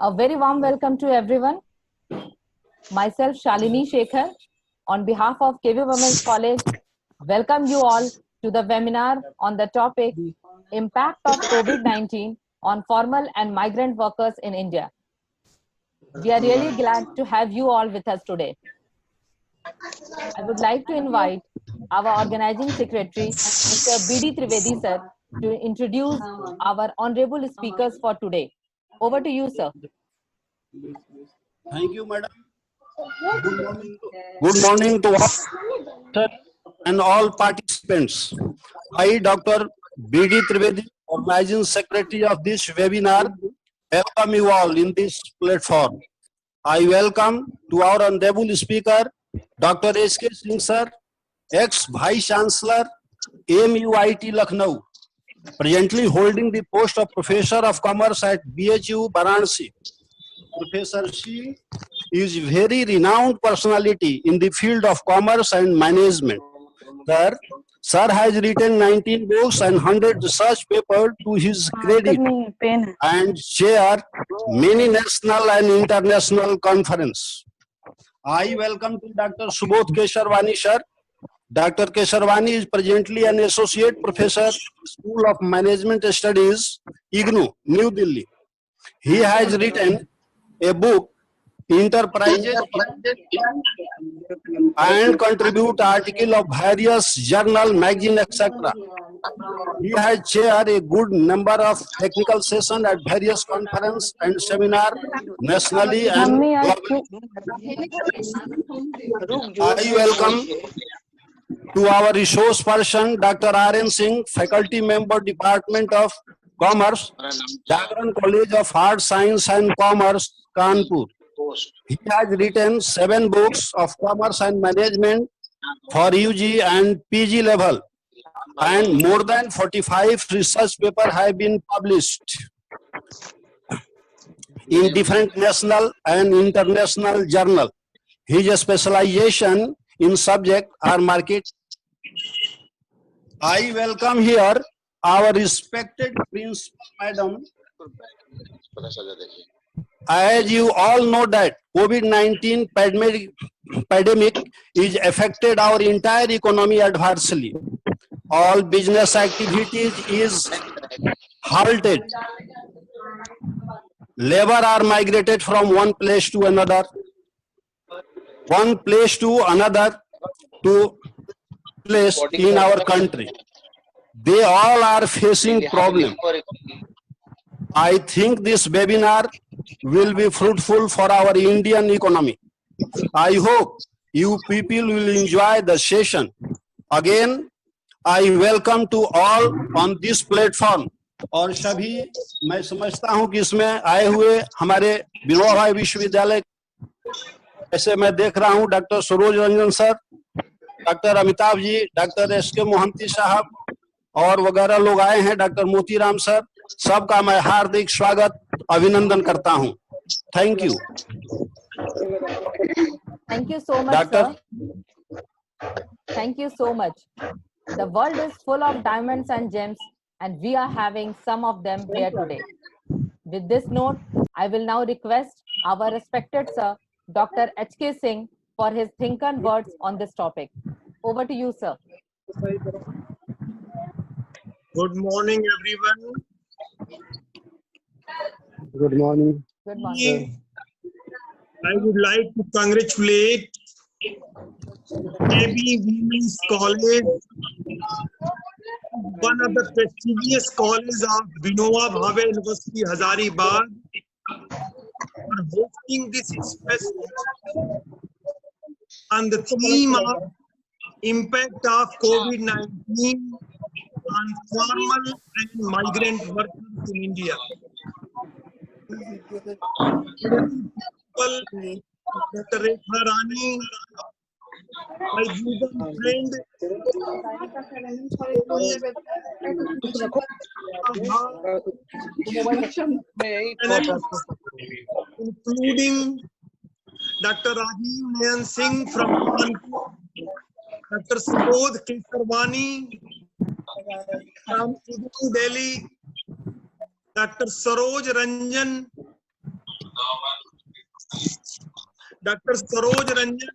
A very warm welcome to everyone. Myself, Shalini Shekhar, on behalf of KV Women's College, welcome you all to the webinar on the topic Impact of COVID-19 on Formal and Migrant Workers in India. We are really glad to have you all with us today. I would like to invite our organizing secretary, Mr. B.D. Trivedi, sir, to introduce our honorable speakers for today. Over to you, sir. Thank you, madam. Good morning to all and all participants. I, Dr. B.D. Trivedi, organizing secretary of this webinar, welcome you all in this platform. I welcome to our honorable speaker, Dr. S.K. Singh sir, ex-Vice Chancellor, MUIT Lucknow, presently holding the post of Professor of Commerce at BHU Varanasi. Professor Singh is very renowned personality in the field of commerce and management. Sir has written 19 books and 100 research papers to his credit and chair many national and international conferences. I welcome to Dr. Subodh Kesharwani sir. Dr. Kesharwani is presently an associate professor, School of Management Studies, IGNOU, New Delhi. He has written a book, Enterprises, and contribute article of various journal, magazine, etc. He has chaired a good number of technical sessions at various conferences and seminars nationally and globally. I welcome to our resource person, Dr. R.N. Singh, faculty member, Department of Commerce, Jagran College of Art, Science and Commerce, Kanpur. He has written 7 books of commerce and management for UG and PG level, and more than 45 research papers have been published in different national and international journals. His specialization in subject are market. I welcome here our respected principal madam. As you all know that COVID-19 pandemic is affected our entire economy adversely. All business activities is halted. Labor are migrated from one place to another, to place in our country. They all are facing problem. I think this webinar will be fruitful for our Indian economy. I hope you people will enjoy the session. Again, I welcome to all on this platform. और सभी मैं समझता हूं कि इसमें आए हुए हमारे विनोबा भावे विश्वविद्यालय, ऐसे मैं देख रहा हूं doctor Saroj Ranjan sir, doctor Amitabh ji, doctor S K. Mohanty साहब और वगैरह लोग आए हैं, डॉक्टर मोतीराम सर, सबका मैं हार्दिक स्वागत अभिनंदन करता हूं. Thank you. Thank you so much, sir. Thank you so much. The world is full of diamonds and gems, and we are having some of them here today. With this note, I will now request our respected sir, Dr. H.K. Singh, for his think and words on this topic. Over to you, sir. Good morning, everyone. Good morning. Good morning. I would like to congratulate KB Women's College, one of the prestigious colleges of Vinoba Bhave University, Hazaribagh, for hosting this special on the theme of impact of COVID-19 on formal and migrant workers in India. Dr. Rekha Rani, my bosom friend, including Dr. Rajiv Nayan Singh from Kanpur, Dr. Subodh Kesharwani from New Delhi, Dr. Saroj Ranjan Dr. Saroj Ranjan,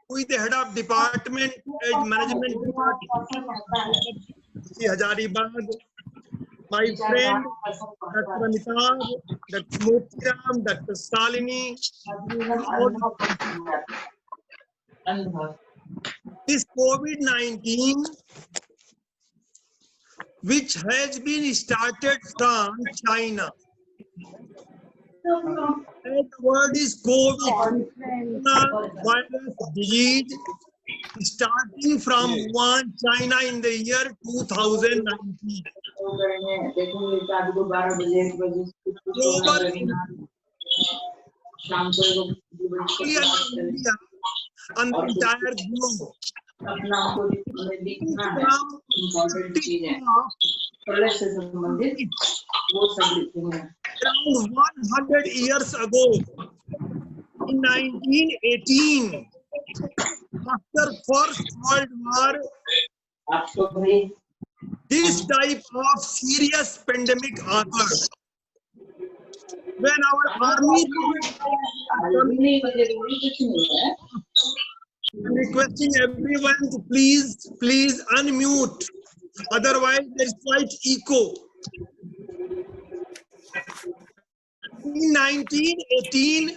who is the head of department and management department, Hazaribagh. My friend, Dr. Amitabh, Dr. Motiram, Dr. Salini. This COVID-19, which has been started from China. That word is COVID, virus disease, starting from Wuhan, China in the year 2019. India and the entire globe. Around 100 years ago, in 1918, after First World War, this type of serious pandemic occurred. When our army requesting everyone to please unmute, otherwise there is quite echo. In 1918,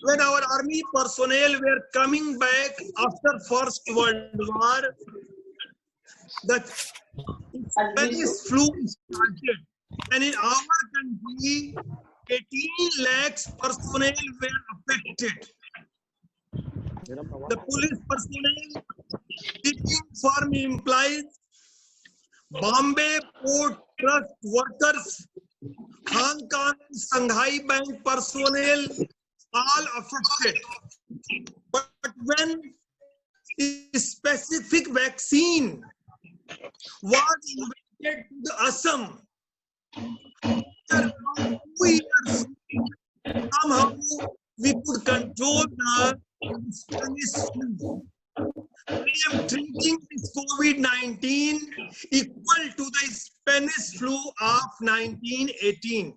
when our army personnel were coming back after First World War, the Spanish flu started, and in our country, 18 lakhs personnel were affected. The police personnel, shipping firm employees, Bombay Port Trust workers, Hong Kong and Shanghai Bank personnel, all affected. But when a specific vaccine was invented to Assam, after 2 years, somehow we could control the Spanish flu. I am treating this COVID-19 equal to the Spanish flu of 1918.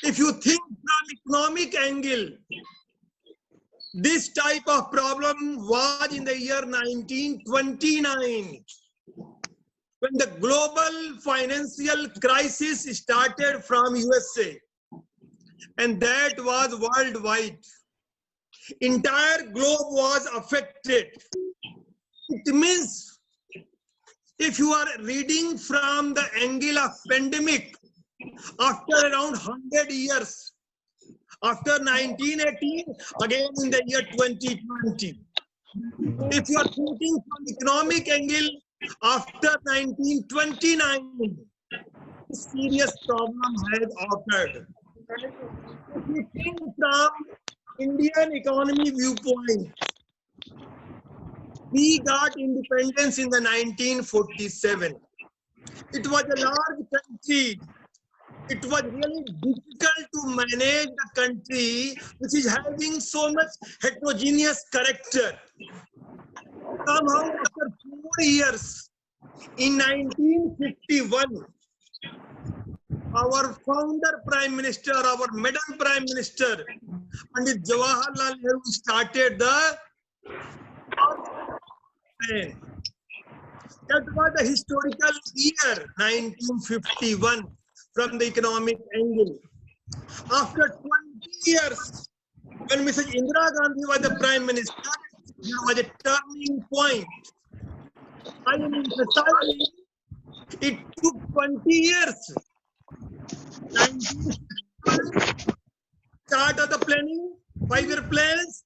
If you think from economic angle, this type of problem was in the year 1929, when the global financial crisis started from USA, and that was worldwide. Entire globe was affected. It means if you are reading from the angle of pandemic, after around 100 years, after 1918, again in the year 2020. If you are thinking from economic angle, after 1929, a serious problem has occurred. If you think from Indian economy viewpoint, we got independence in the 1947. It was a large country. It was really difficult to manage the country which is having so much heterogeneous character. Somehow after 4 years, in 1951, our founder Prime Minister, our Madam Prime Minister, Pandit Jawaharlal Nehru started the plan. That was the historical year 1951 from the economic angle. After 20 years, when Mrs. Indira Gandhi was the Prime Minister, there was a turning point. I am emphasizing it took 20 years. 1961, start of the planning, 5-year plans.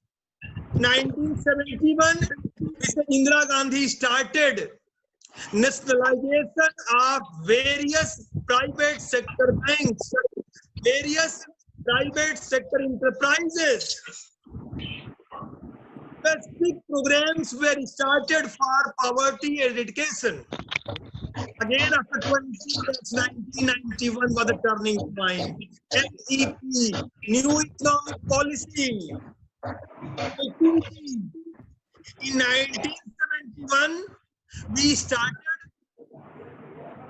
1971, Mr. Indira Gandhi started nationalization of various private sector banks, various private sector enterprises. Specific programs were started for poverty eradication. Again, after 20 years, 1991 was the turning point. NEP, New Economic Policy. In 1971, we started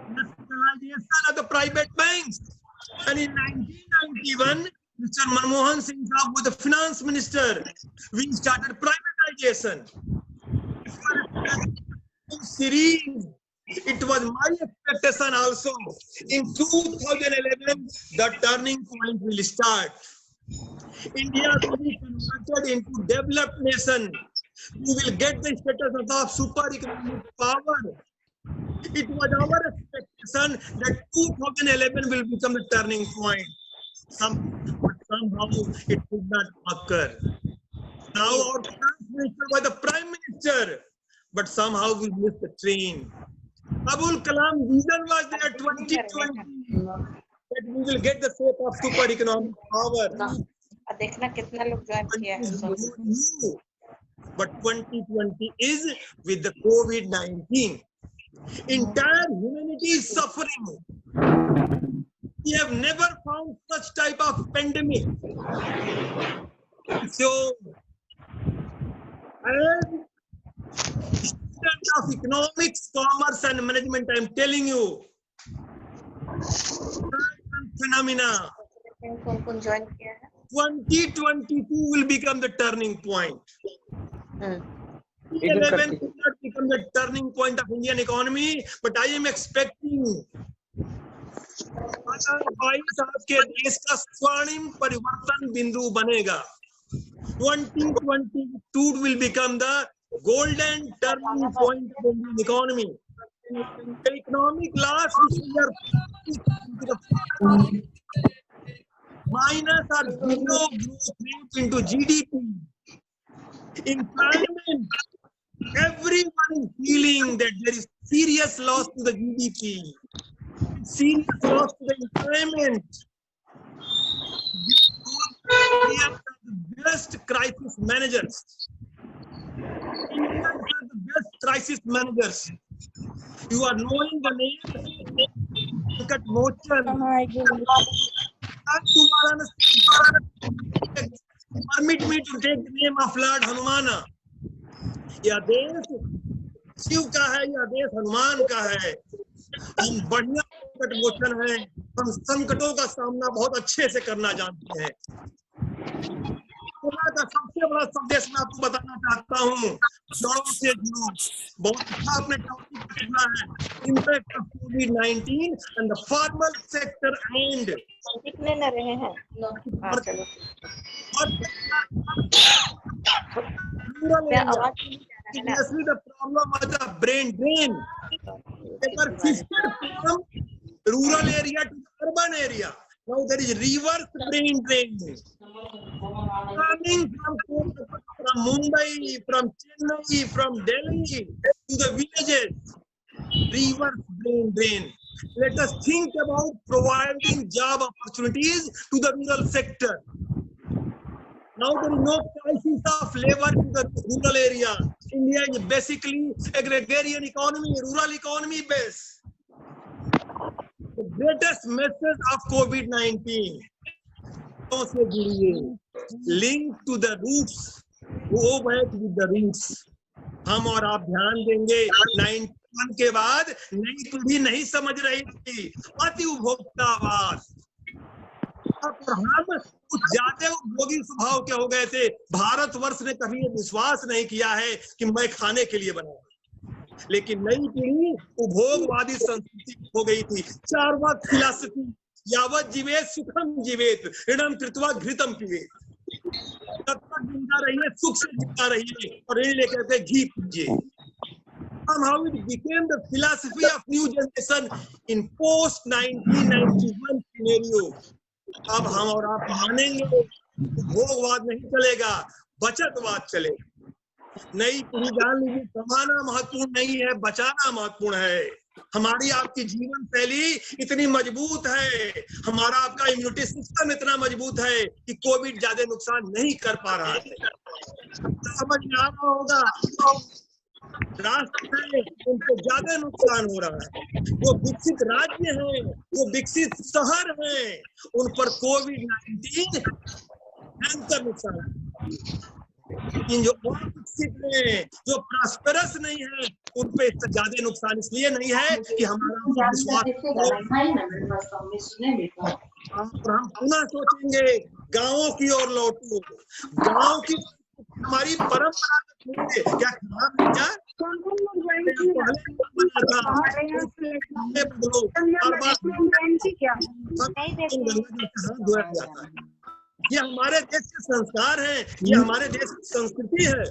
nationalization of the private banks. And in 1991, Mr. Manmohan Singh Saab was the finance minister. We started privatization. Series. It was my expectation also. In 2011, the turning point will start. India will be converted into developed nation. We will get the status of super economic power. It was our expectation that 2011 will become the turning point. Somehow it did not occur. Now our finance minister was the prime minister, but somehow we missed the train. Abul Kalam vision was there 2020 that we will get the shape of super economic power. देखना कितना लोग join किया है. But 2020 is with the COVID-19. Entire humanity is suffering. We have never found such type of pandemic. So, as student of economics, commerce, and management, I am telling you, phenomena. कौन join किया है? 2022 will become the turning point. 2011 will not become the turning point of Indian economy, but I am expecting के देश का स्वर्णिम परिवर्तन बिंदु बनेगा. 2022 will become the golden turning point of Indian economy. The economic loss which we are minus or zero growth rate into GDP. Employment, everyone is feeling that there is serious loss to the GDP, serious loss to the employment. We are the best crisis managers. Indians are the best crisis managers. You are knowing the name Venkat Mochan. Permit me to take the name of Lord Hanumana. यह देश शिव का है, यह देश हनुमान का है. हम बढ़िया संकट मोचन हैं. हम संकटों का सामना बहुत अच्छे से करना जानते हैं. का सबसे बड़ा संदेश मैं आपको बताना चाहता हूँ. जड़ों से जुड़ो. बहुत अच्छा आपने टॉपिक चुना है. Impact of COVID-19 and the formal sector and कितने न रहे हैं. चलो. Seriously, the problem was the brain drain. They were shifted from rural area to urban area. Now there is reverse brain drain. Coming from Mumbai, from Chennai, from Delhi to the villages. Reverse brain drain. Let us think about providing job opportunities to the rural sector. Now there is no crisis of labor in the rural area. India is basically agrarian economy, rural economy based. The greatest message of COVID-19. Link to the roots. Go back with the roots. हम और आप ध्यान देंगे. 91 के बाद नई पीढ़ी नहीं समझ रही थी अति उपभोक्तावाद. और हम कुछ ज्यादा उपभोगी स्वभाव के हो गए थे. भारतवर्ष ने कभी विश्वास नहीं किया है कि मैं खाने के लिए बना. लेकिन नई पीढ़ी उपभोगवादी संस्कृति हो गई थी. चार्वाक फिलॉसफी यावत जीवेत सुखम जीवेत ऋणम कृत्वा घृतम पीवेत. तब तक जिंदा रहिए, सुख से जिंदा रहिए और ऋण लेकर के घी पीजिए. Somehow it became the philosophy of new generation in post 1991 scenario. अब हम और आप मानेंगे भोगवाद नहीं चलेगा, बचतवाद चलेगा. नई पीढ़ी जान लीजिए, कमाना महत्वपूर्ण नहीं है, बचाना महत्वपूर्ण है. हमारी आपकी जीवन शैली इतनी मजबूत है, हमारा आपका इम्यूनिटी सिस्टम इतना मजबूत है कि कोविड ज्यादा नुकसान नहीं कर पा रहा है. समझ में आ रहा होगा. राष्ट्र है उनको ज्यादा नुकसान हो रहा है. जो विकसित राज्य हैं, जो विकसित शहर हैं, उन पर कोविड-19 भयंकर नुकसान है. इन जो अविकसित हैं, जो प्रॉस्पेरस नहीं है, उन पे ज्यादा नुकसान इसलिए नहीं है कि हमारा विश्वास. और हम पुनः सोचेंगे गांवों की ओर लौटो। गांव की हमारी परंपरा क्या खराब है क्या? ये हमारे देश के संस्कार हैं, ये हमारे देश की संस्कृति है।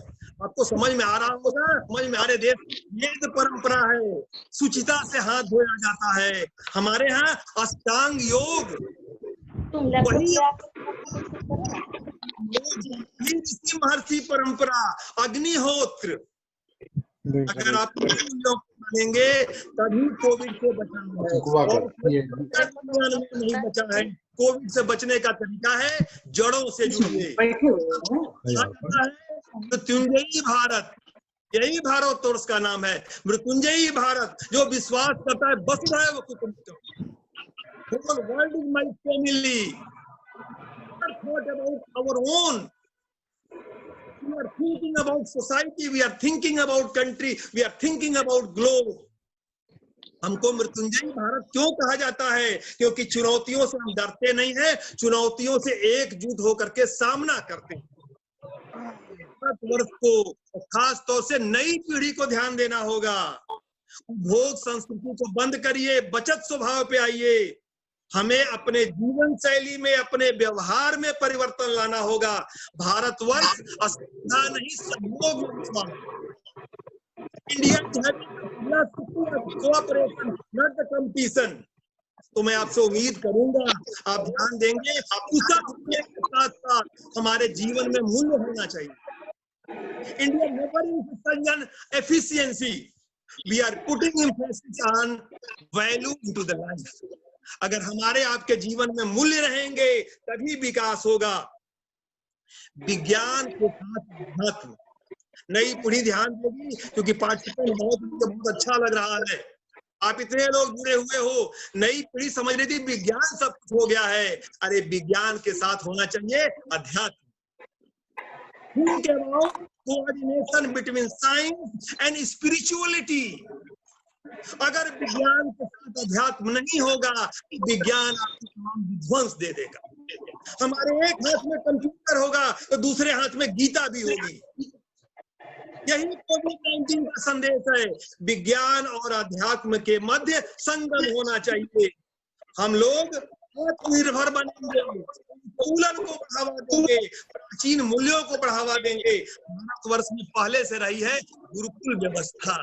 आपको समझ में आ रहा होगा, समझ में आ रहे देश वेद परंपरा है, शुचिता से हाथ धोया जाता है। हमारे यहाँ अष्टांग योग वही ऋषि महर्षि परंपरा, अग्निहोत्र। अगर आप मानेंगे तभी कोविड से बचना है, और नहीं बचा है। कोविड से बचने का तरीका है जड़ों से जुड़िए। मृत्युंजयी भारत, यही भारत तोर्स का नाम है, मृत्युंजयी भारत, जो विश्वास करता है वसुधैव कुटुंबकम, whole world is my family. We are thought about our own. We are thinking about society. We are thinking about country. We are thinking about globe. हमको मृत्युंजयी भारत क्यों कहा जाता है? क्योंकि चुनौतियों से हम डरते नहीं हैं, चुनौतियों से एकजुट होकर के सामना करते हैं। वर्ष को खास तौर से नई पीढ़ी को ध्यान देना होगा। उपभोग संस्कृति को बंद करिए, बचत स्वभाव पे आइए। हमें अपने जीवन शैली में, अपने व्यवहार में परिवर्तन लाना होगा। भारतवर्ष अस्पर्धा नहीं, सहयोग में विश्वास। India cooperation not the competition. तो मैं आपसे उम्मीद करूंगा आप ध्यान देंगे। कुशल होने के साथ साथ हमारे जीवन में मूल्य होना चाहिए। India never in efficiency, we are putting emphasis on value into the life. अगर हमारे आपके जीवन में मूल्य रहेंगे तभी विकास होगा। विज्ञान के साथ अध्यात्म, नई पीढ़ी ध्यान देगी, क्योंकि पाठ्यक्रम बहुत अच्छा लग रहा है। आप इतने लोग जुड़े हुए हो, नई पीढ़ी समझ रही थी विज्ञान सब कुछ हो गया है। अरे विज्ञान के साथ होना चाहिए अध्यात्म। Think about coordination between science and spirituality. अगर विज्ञान के साथ अध्यात्म नहीं होगा, विज्ञान आपको तमाम विध्वंस दे देगा। हमारे एक हाथ में कंप्यूटर होगा तो दूसरे हाथ में गीता भी होगी। यही कोविड-19 का संदेश है। विज्ञान और अध्यात्म के मध्य संगम होना चाहिए। हम लोग आत्मनिर्भर बनेंगे, संतुलन को बढ़ावा देंगे, प्राचीन मूल्यों को बढ़ावा देंगे। भारतवर्ष में पहले से रही है गुरुकुल व्यवस्था,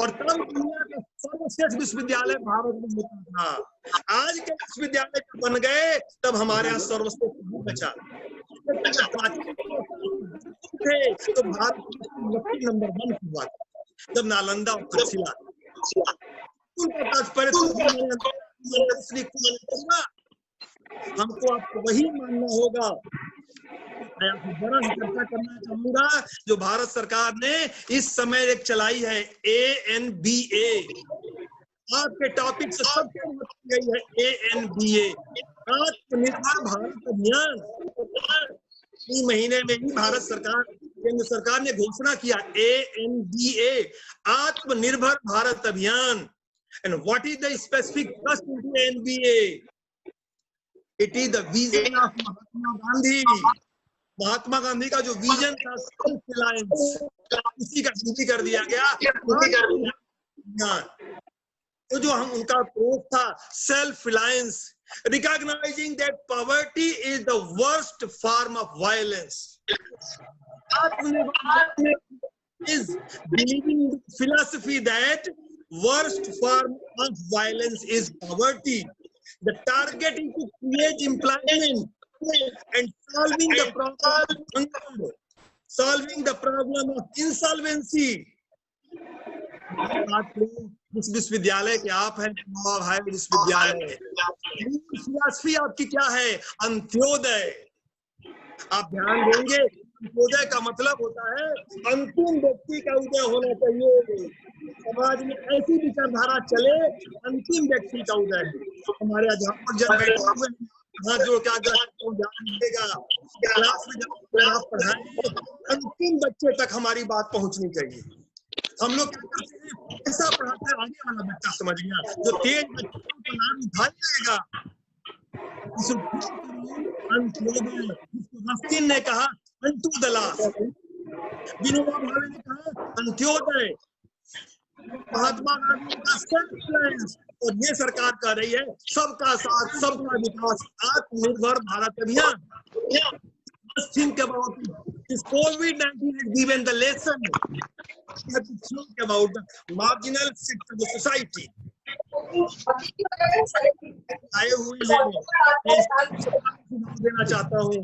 और तब दुनिया का सर्वश्रेष्ठ विश्वविद्यालय भारत में होता था। आज के विश्वविद्यालय बन गए, तब हमारे यहाँ सर्वश्रेष्ठ नहीं बचा। तो भारत नंबर 1 हुआ जब नालंदा और तक्षशिला। हमको आपको वही मानना होगा। मैं आपको बड़ा चर्चा करना चाहूंगा जो भारत सरकार ने इस समय एक चलाई है, ANBA। आपके टॉपिक से सबसे गई है ANBA, आत्मनिर्भर भारत अभियान। 3 महीने में ही भारत सरकार, केंद्र सरकार ने घोषणा किया ANBA, आत्मनिर्भर भारत अभियान। And what is the specific thrust into ANBA? It is the vision of Mahatma Gandhi. Mahatma Gandhi का जो विजन था सेल्फ रिलायंस, उसी का हिंदी कर दिया गया। तो जो हम उनका अप्रोच था self reliance, recognizing that poverty is the worst form of violence. Is believing in the philosophy that worst form of violence is poverty. The target is to create employment and solving the problem of insolvency. इस विश्वविद्यालय के आप हैं, विश्वविद्यालय philosophy आपकी क्या है? अंत्योदय। आप ध्यान देंगे, अंत्योदय का मतलब होता है अंतिम व्यक्ति का उदय होना चाहिए। समाज में ऐसी विचारधारा चले, अंतिम व्यक्ति का उदय। हमारे अध्यापक जब बैठे हुए हाथ जोड़ के क्लास में जब आप पढ़ाएंगे, अंतिम बच्चे तक हमारी बात पहुंचनी चाहिए। हम लोग क्या करते हैं, ऐसा पढ़ाते हैं आगे वाला बच्चा समझ गया, जो तेज बच्चों का नाम उठा जाएगा अंत्योदय, रस्किन ने कहा unto the last, Vinoba Bhave ने कहा अंत्योदय, महात्मा गांधी ने कहा सेल्फ रिलायंस, और ये सरकार कह रही है सबका साथ सबका विकास, आत्मनिर्भर भारत अभियान। Just think about it. This COVID-19 has given the lesson. You have to think about the marginal sector of the society. आए हुए हैं, मैं सुझाव देना चाहता हूँ।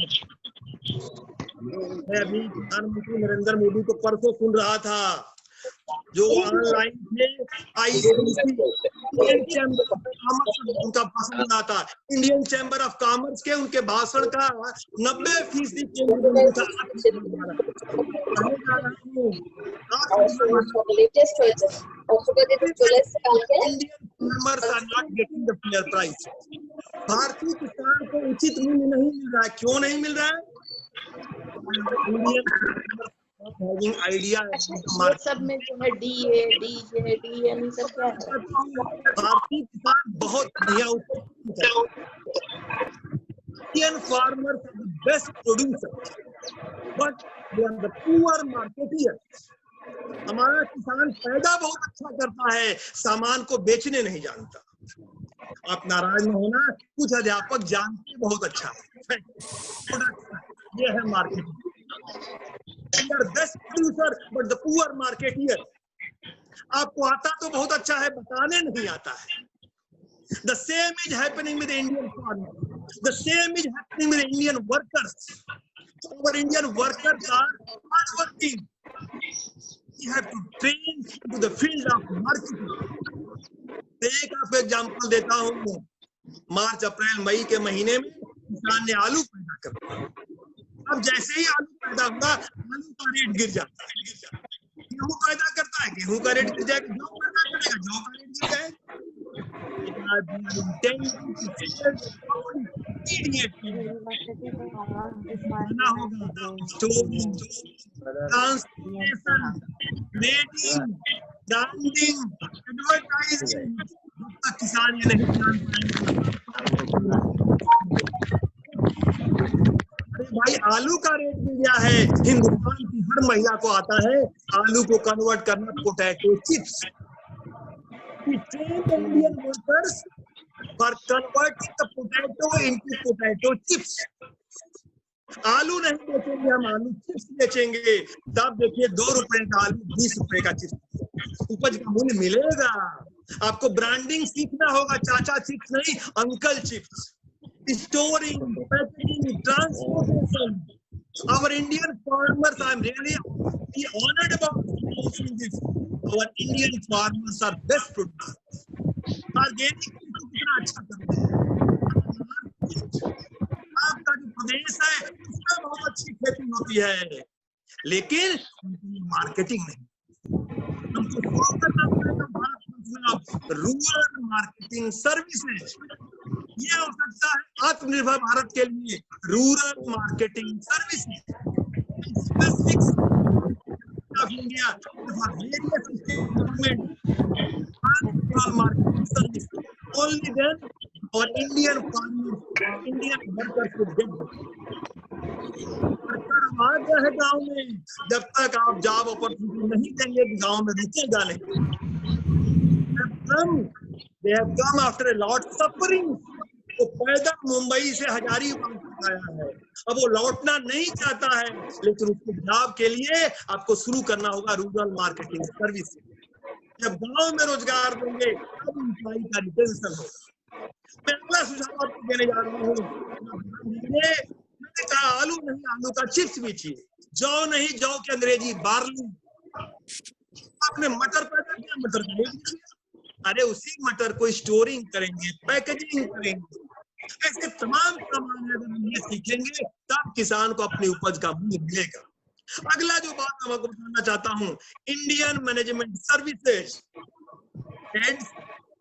मैं अभी प्रधानमंत्री नरेंद्र मोदी को परसों सुन रहा था, जो ऑनलाइन में ICC Indian chamber of commerce उनका भाषण आता, इंडियन चैम्बर ऑफ कॉमर्स के उनके भाषण का 90% केंद्र बिंदु था। भारतीय किसान को उचित मूल्य नहीं मिल रहा है। क्यों नहीं मिल रहा है? आइडिया सब में जो है डीए, डीजे, डीएन सब क्या है? भारतीय किसान बहुत बढ़िया Indian farmers are the best producers, but they are the poor marketeers. हमारा किसान पैदा बहुत अच्छा करता है, सामान को बेचने नहीं जानता। आप नाराज न होना, कुछ अध्यापक जानते बहुत अच्छा है। ये है marketing. They are best producer, but the poor marketeer. आपको आता तो बहुत अच्छा है, बताने नहीं आता है। The same is happening with the Indian farmer. The same is happening with the Indian workers. Our Indian workers are hardworking. We have to train to the field of marketing. एक आपको एग्जाम्पल देता हूँ। मार्च, अप्रैल, मई के महीने में किसान ने आलू पैदा कर, अब जैसे ही आलू पैदा हुआ, आलू का रेट गिर जाता है। गेहूं पैदा करता है, गेहूं का रेट गिर जाएगा। जौ पैदा करेगा, जौ का रेट गिर जाएगा। किसान ये नहीं जान पाएंगे। भाई आलू का रेट मिल गया है, हिंदुस्तान की हर महिला को आता है आलू को कन्वर्ट करना potato chips. Indian workers for converting the potato into potato chips. आलू नहीं बेचेंगे हम, आलू चिप्स बेचेंगे। तब देखिए 2 रुपए का आलू 20 रुपए का चिप्स, उपज का मूल्य मिलेगा। आपको ब्रांडिंग सीखना होगा, चाचा चिप्स नहीं, uncle chips. Storing, packaging, transportation. Our Indian farmers, I'm really honored about this. Our Indian farmers are best producers. Organic कितना अच्छा करते हैं। आपका जो प्रदेश है उसमें बहुत अच्छी खेती होती है, लेकिन मार्केटिंग नहीं। हमको शुरू करना पड़ेगा भारत रूरल मार्केटिंग सर्विसेज। ये हो सकता है आत्मनिर्भर भारत के लिए rural marketing services. Specific of India for various state government rural marketing service. Only then और इंडियन फार्मर्स, इंडियन वर्कर्स को गेट। वर्कर आ गया है गांव में, जब तक आप जॉब अपॉर्चुनिटी नहीं देंगे गांव में रुकेगा नहीं। They have come after a lot of suffering. वो पैदा मुंबई से हजारीबाग आया है, अब वो लौटना नहीं चाहता है, लेकिन उसके जॉब के लिए आपको शुरू करना होगा रूरल मार्केटिंग सर्विस। जब गांव में रोजगार देंगे तब एम्प्लॉय का रिटेंशन होगा। मैं अगला सुझाव आपको देने जा रहा हूँ। मैंने कहा आलू नहीं, आलू का चिप्स बेचिए। जौ नहीं, जौ की अंग्रेजी बार्ली। आपने मटर पैदा किया, मटर का रेट गिर गया। अरे उसी मटर को स्टोरिंग करेंगे, पैकेजिंग करेंगे, ऐसे तमाम सामान अगर ये सीखेंगे तब किसान को अपनी उपज का मूल्य मिलेगा। अगला जो बात मैं आपको बताना चाहता हूँ, Indian management services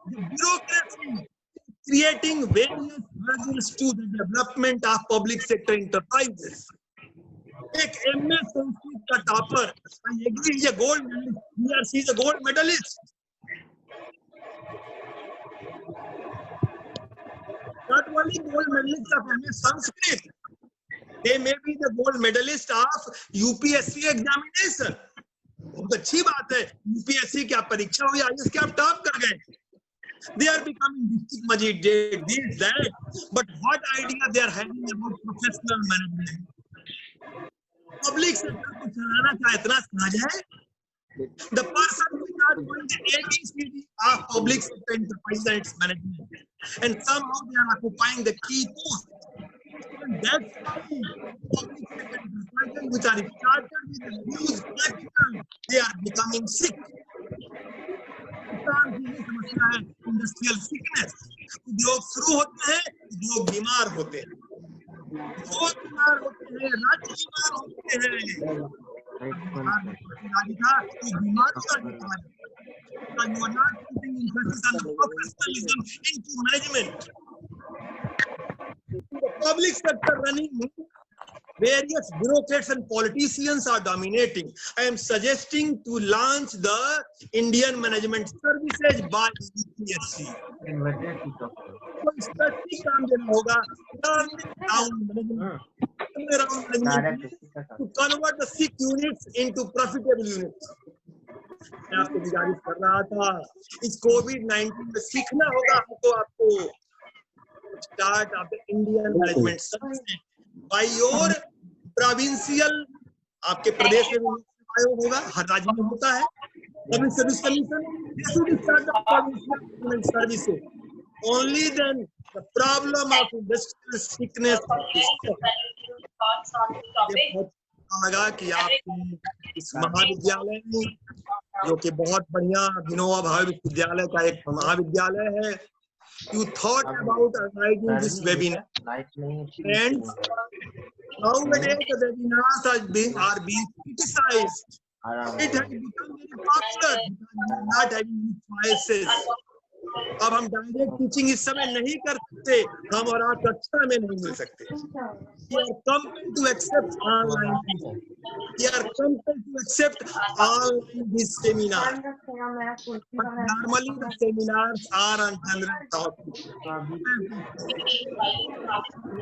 bureaucracy creating various hurdles to the development of public sector enterprises. एक एमए संस्कृत का topper, I agree, is a gold medallist, he or she is a gold medallist. not only gold medalists of MS Sanskrit, they may be the gold medalist of UPSC examination. बहुत अच्छी बात है, UPSC की आप परीक्षा हुई, IAS की आप टॉप कर गए. They are becoming district magistrate, this, that, but what idea they are having about professional management? Public sector को चलाना क्या इतना सहज है? The person who is not doing the ABCD of public sector enterprise and its management, and somehow they are occupying the key post. And that's why public sector enterprises which are started with the huge capital, they are becoming sick. किसान की ये समस्या है, industrial sickness. उद्योग शुरू होते हैं, उद्योग बीमार होते हैं, उद्योग बीमार होते हैं, राज्य बीमार होते हैं. बीमारी का you are not putting emphasis on the professionalism into management. The public sector running, various bureaucrats and politicians are dominating. I am suggesting to launch the Indian Management Services by UPSC. तो specific काम देना होगा, to convert the sick units into profitable units. मैं आपको गुजारिश कर रहा था, इस कोविड-19 में सीखना होगा हमको, आपको start of the Indian management services by your provincial. आपके प्रदेश में भी आयोग होगा, हर राज्य में होता है public service commission. This should start the provincial management services. Only then the problem of industrial sickness. लगा कि आप इस महाविद्यालय में, जो कि बहुत बढ़िया विनोबा भावे विश्वविद्यालय का एक महाविद्यालय है, you thought about organizing this webinar. Friends, nowadays the webinars are being criticized. It has become very popular because we are not having choices. अब हम डायरेक्ट टीचिंग इस समय नहीं कर सकते, हम और आप कक्षा में नहीं मिल सकते. We are compelled to accept online teaching. We are compelled to accept online this seminar. But normally the seminars are on general topics.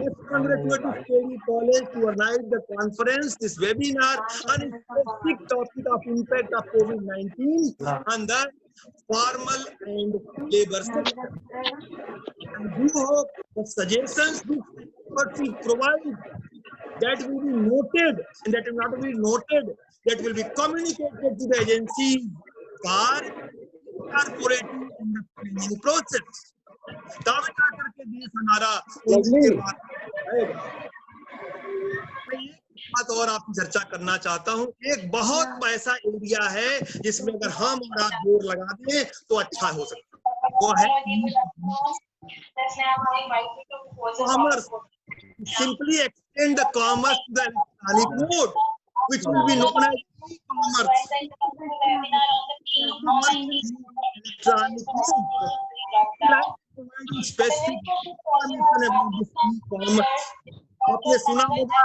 Let's congratulate KV College to organize the conference, this webinar on a specific topic of impact of COVID-19 on the formal and labor sector. And we hope the suggestions this expert will provide, that will be noted, and that will not be noted, that will be communicated to the agencies for incorporating in the training process. तब जाकर के देश हमारा उनके बाद आएगा. बात और आपकी चर्चा करना चाहता हूं. एक बहुत ऐसा एरिया है जिसमें अगर हम और आप जोर लगा दें तो अच्छा हो सकता है, वो है commerce. Simply extend the commerce to the electronic mode, which will be known as e-commerce. Electronic mode. Specific information about this e-commerce. आपने सुना होगा,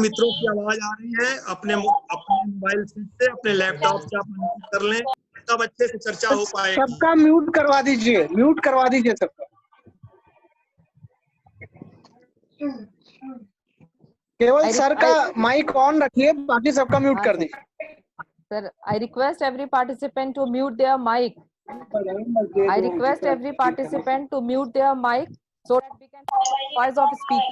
मित्रों की आवाज आ रही है, अपने मोबाइल से, अपने लैपटॉप से आप कर लें, तब अच्छे से चर्चा हो पाएगी. सबका म्यूट करवा दीजिए, म्यूट करवा दीजिए सबका. केवल सर का माइक ऑन रखिए, बाकी सबका म्यूट कर दीजिए. Sir, I request every participant to mute their mic. I request every participant to mute their mic so that we can hear the voice of speaker.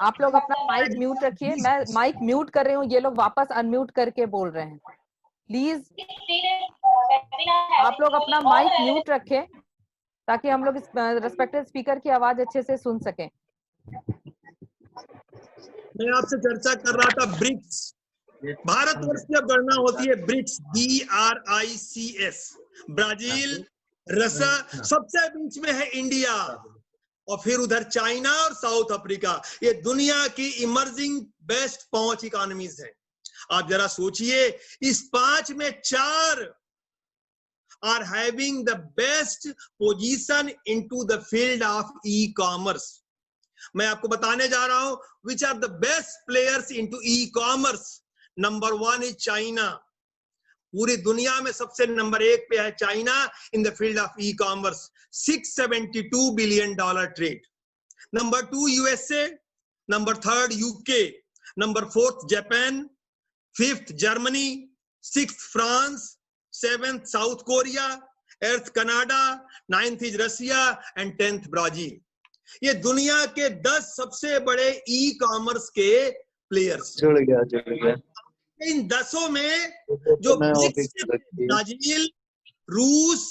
आप लोग अपना माइक म्यूट रखिए. मैं माइक म्यूट कर रही हूँ, ये लोग वापस अनम्यूट करके बोल रहे हैं. प्लीज आप लोग अपना माइक म्यूट रखें ताकि हम लोग इस रेस्पेक्टेड स्पीकर की आवाज अच्छे से सुन सकें. मैं आपसे चर्चा कर रहा था ब्रिक्स. भारतवर्ष की अब गणना होती है ब्रिक्स, BRICS. ब्राजील, रशिया, सबसे बीच में है इंडिया, और फिर उधर चाइना और साउथ अफ्रीका. ये दुनिया की इमर्जिंग बेस्ट 5 इकोनॉमीज हैं. आप जरा सोचिए, इस 5 में 4 are having the best position into the field of e-commerce. मैं आपको बताने जा रहा हूं which are the best players into e-commerce. Number 1 is China. पूरी दुनिया में सबसे नंबर 1 पे है China in the field of e commerce, $672 billion trade. Number 2 USA, number 3 UK, number 4 Japan, 5th Germany, 6th France, 7th South Korea, 8th Canada, 9th is Russia and 10th Brazil. ये दुनिया के 10 सबसे बड़े e commerce के players. जुड़ गया। इन 10 में जो ब्राजील, रूस,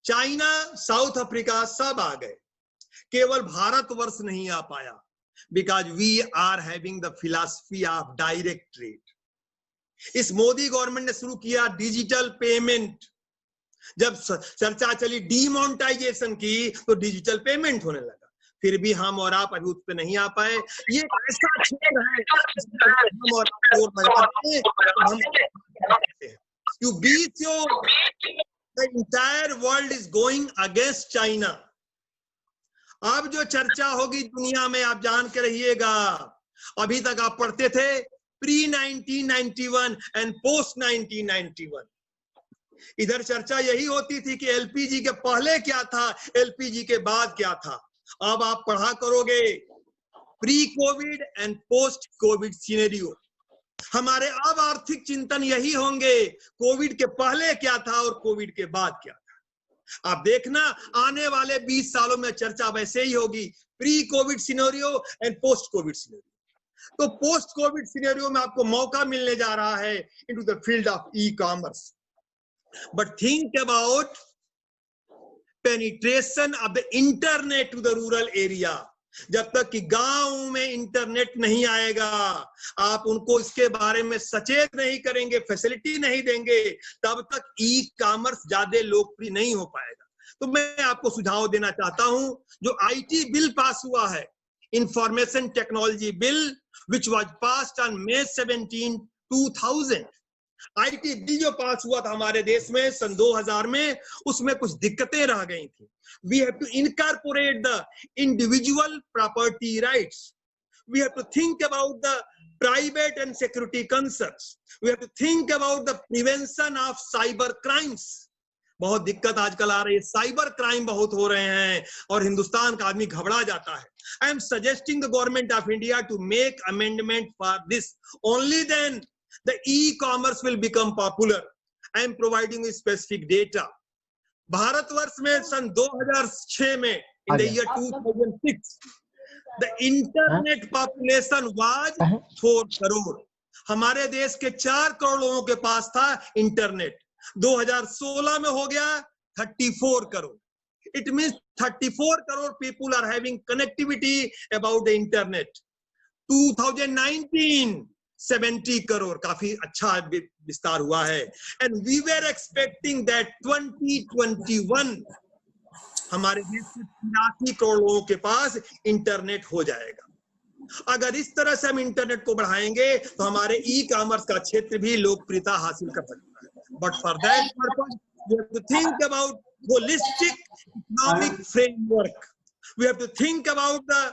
चाइना, साउथ अफ्रीका सब आ गए, केवल भारतवर्ष नहीं आ पाया, because we are having the philosophy of direct trade. इस मोदी गवर्नमेंट ने शुरू किया डिजिटल पेमेंट। जब चर्चा चली डीमोनेटाइजेशन की तो डिजिटल पेमेंट होने लगा, फिर भी हम और आप अभी उस पर नहीं आ पाए। ये एक ऐसा क्षेत्र है हम और आप जोर लगाते हैं। You beat your, the entire world is going against China। अब जो चर्चा होगी दुनिया में आप जान के रहिएगा। अभी तक आप पढ़ते थे प्री 1991 एंड पोस्ट 1991। इधर चर्चा यही होती थी कि एलपीजी के पहले क्या था, एलपीजी के बाद क्या था। अब आप पढ़ा करोगे pre Covid and post COVID scenario. हमारे अब आर्थिक चिंतन यही होंगे, कोविड के पहले क्या था और कोविड के बाद क्या था। आप देखना आने वाले 20 सालों में चर्चा वैसे ही होगी, pre COVID scenario and post COVID scenario. तो पोस्ट कोविड सिनेरियो में आपको मौका मिलने जा रहा है into the field of e commerce. But think about penetration of the internet to the rural area. जब तक कि गांव में इंटरनेट नहीं आएगा, आप उनको इसके बारे में सचेत नहीं करेंगे, फैसिलिटी नहीं देंगे, तब तक ई कॉमर्स ज्यादा लोकप्रिय नहीं हो पाएगा। तो मैं आपको सुझाव देना चाहता हूं, जो आईटी बिल पास हुआ है, information technology bill, which was passed on May 17, 2000। IT bill जो पास हुआ था हमारे देश में सन 2000 में, उसमें कुछ दिक्कतें रह गई थी। We have to incorporate the individual property rights. We have to think about the private and security concerns. We have to think about the prevention of cyber crimes. बहुत दिक्कत आजकल आ रही है, साइबर क्राइम बहुत हो रहे हैं और हिंदुस्तान का आदमी घबरा जाता है। I am suggesting the government of India to make amendment for this. Only then the e-commerce will become popular. I am providing you specific data. Bharatvarsh में सन 2006 में, in the year 2006, the internet population was 4 crore. हमारे देश के 4 करोड़ लोगों के पास था internet. 2016 में हो गया 34 crore. It means 34 crore people are having connectivity about the internet. 2019 70 crore, काफी अच्छा विस्तार हुआ है। And we were expecting that 2021 हमारे देश के 83 करोड़ लोगों के पास इंटरनेट हो जाएगा। अगर इस तरह से हम इंटरनेट को बढ़ाएंगे तो हमारे ई कॉमर्स का क्षेत्र भी लोकप्रियता हासिल कर सकता है। But for that purpose, we have to think about holistic economic framework. We have to think about the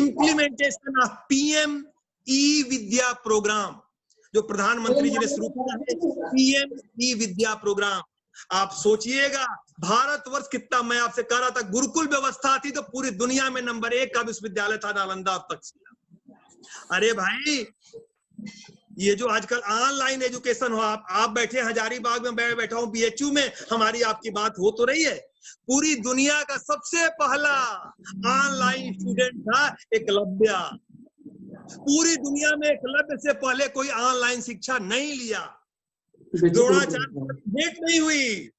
implementation of PM e Vidya programme, जो प्रधानमंत्री जी ने शुरू किया है, पीएम ई विद्या प्रोग्राम। आप सोचिएगा भारतवर्ष कितना, मैं आपसे कह रहा था गुरुकुल व्यवस्था थी तो पूरी दुनिया में नंबर 1 का विश्वविद्यालय था नालंदा अब तक। अरे भाई, ये जो आजकल ऑनलाइन एजुकेशन हो, आप बैठे हजारीबाग में, मैं बैठा हूं बीएचयू में, हमारी आपकी बात हो तो रही है। पूरी दुनिया का सबसे पहला ऑनलाइन स्टूडेंट था एकलव्य। पूरी दुनिया में एकलव्य से पहले कोई ऑनलाइन शिक्षा नहीं लिया। द्रोणाचार्य भेंट नहीं हुई,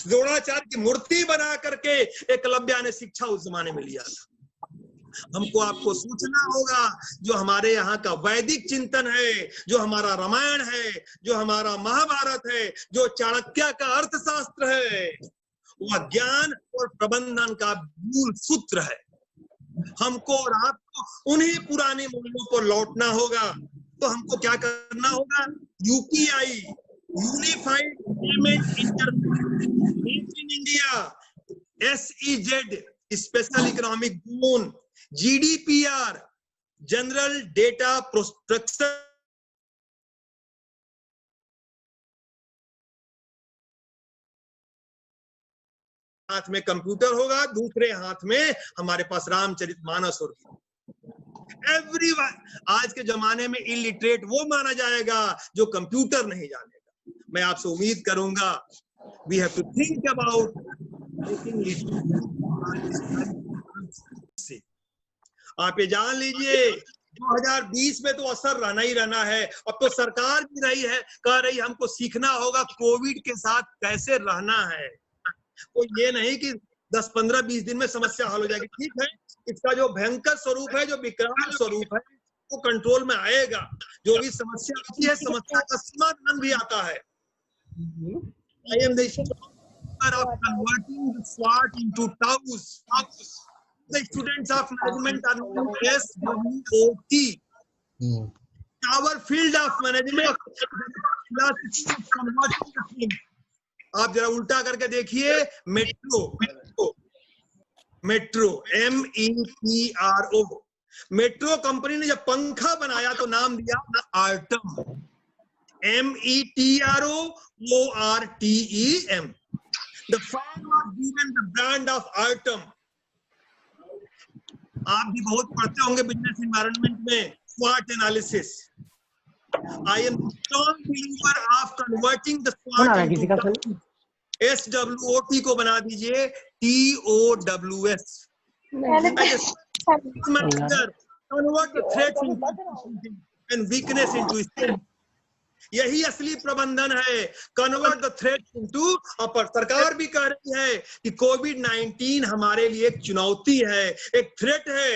द्रोणाचार्य की मूर्ति बना करके एकलव्य ने शिक्षा उस जमाने में लिया था। हमको आपको सोचना होगा, जो हमारे यहाँ का वैदिक चिंतन है, जो हमारा रामायण है, जो हमारा महाभारत है, जो चाणक्य का अर्थशास्त्र है, वह ज्ञान और प्रबंधन का मूल सूत्र है। हमको और आपको उन्हीं पुराने मूल्यों पर लौटना होगा। तो हमको क्या करना होगा? UPI, unified payment interface, make in India, SEZ, special economic zone, GDPR, general data protection हाथ में कंप्यूटर होगा, दूसरे हाथ में हमारे पास रामचरितमानस होगी। एवरीवन आज के जमाने में इलिटरेट वो माना जाएगा जो कंप्यूटर नहीं जानेगा। मैं आपसे उम्मीद करूंगा we have to think about आप ये जान लीजिए 2020 में तो असर रहना ही रहना है। अब तो सरकार भी रही है, कह रही हमको सीखना होगा कोविड के साथ कैसे रहना है। तो ये नहीं कि 10, 15, 20 दिन में समस्या हल हो जाएगी। ठीक है, इसका जो भयंकर स्वरूप है, जो विकराल स्वरूप है, वो कंट्रोल में आएगा। जो भी समस्या आती है, समस्या का समाधान भी आता है। I am the instructor of converting the SWOT into TAUs. The students of management are known as SWOT. Our field of management. आप जरा उल्टा करके देखिए, मेट्रो METRO। मेट्रो कंपनी ने जब पंखा बनाया तो नाम दिया Artem, METROORTEM। The fan was given the brand of Artem. आप भी बहुत पढ़ते होंगे बिजनेस एनवायरनमेंट में SWOT analysis. I am a strong believer of converting the SWOT into SWOT को बना दीजिए TOWS। Manager, convert the threats into and weakness into strength। यही असली प्रबंधन है, कन्वर्ट द थ्रेट इनटू अपर। सरकार भी कह रही है कि कोविड-19 हमारे लिए एक चुनौती है, एक थ्रेट है,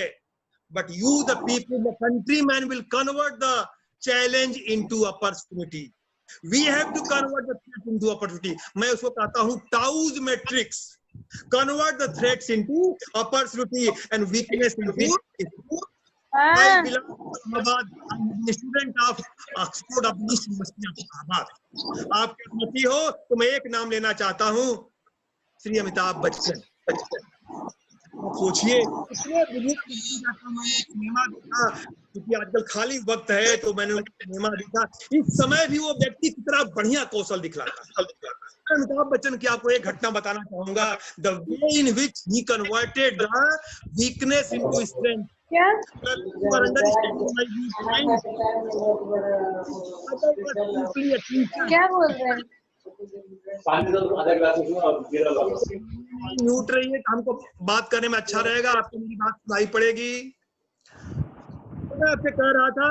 but you the people, the countryman will convert the challenge into opportunity. We have to convert the threat into opportunity. मैं उसको कहता हूं TOWS matrix, convert the threats into opportunity and weakness into. I belong to Ahmedabad. I'm a student of Oxford of East University of Ahmedabad। आपकी अनुमति हो तो मैं एक नाम लेना चाहता हूँ, श्री अमिताभ बच्चन। सोचिए सिनेमा देखा, क्योंकि आजकल खाली वक्त है तो मैंने सिनेमा देखा। इस समय भी वो व्यक्ति कितना बढ़िया कौशल दिखलाता। अमिताभ बच्चन की आपको एक घटना बताना चाहूंगा, the way in which he converted the weakness into strength. क्या बोल रहे हैं? म्यूट रहिए, हमको बात करने में अच्छा रहेगा, आपको मेरी बात सुनाई पड़ेगी। मैं आपसे कह रहा था,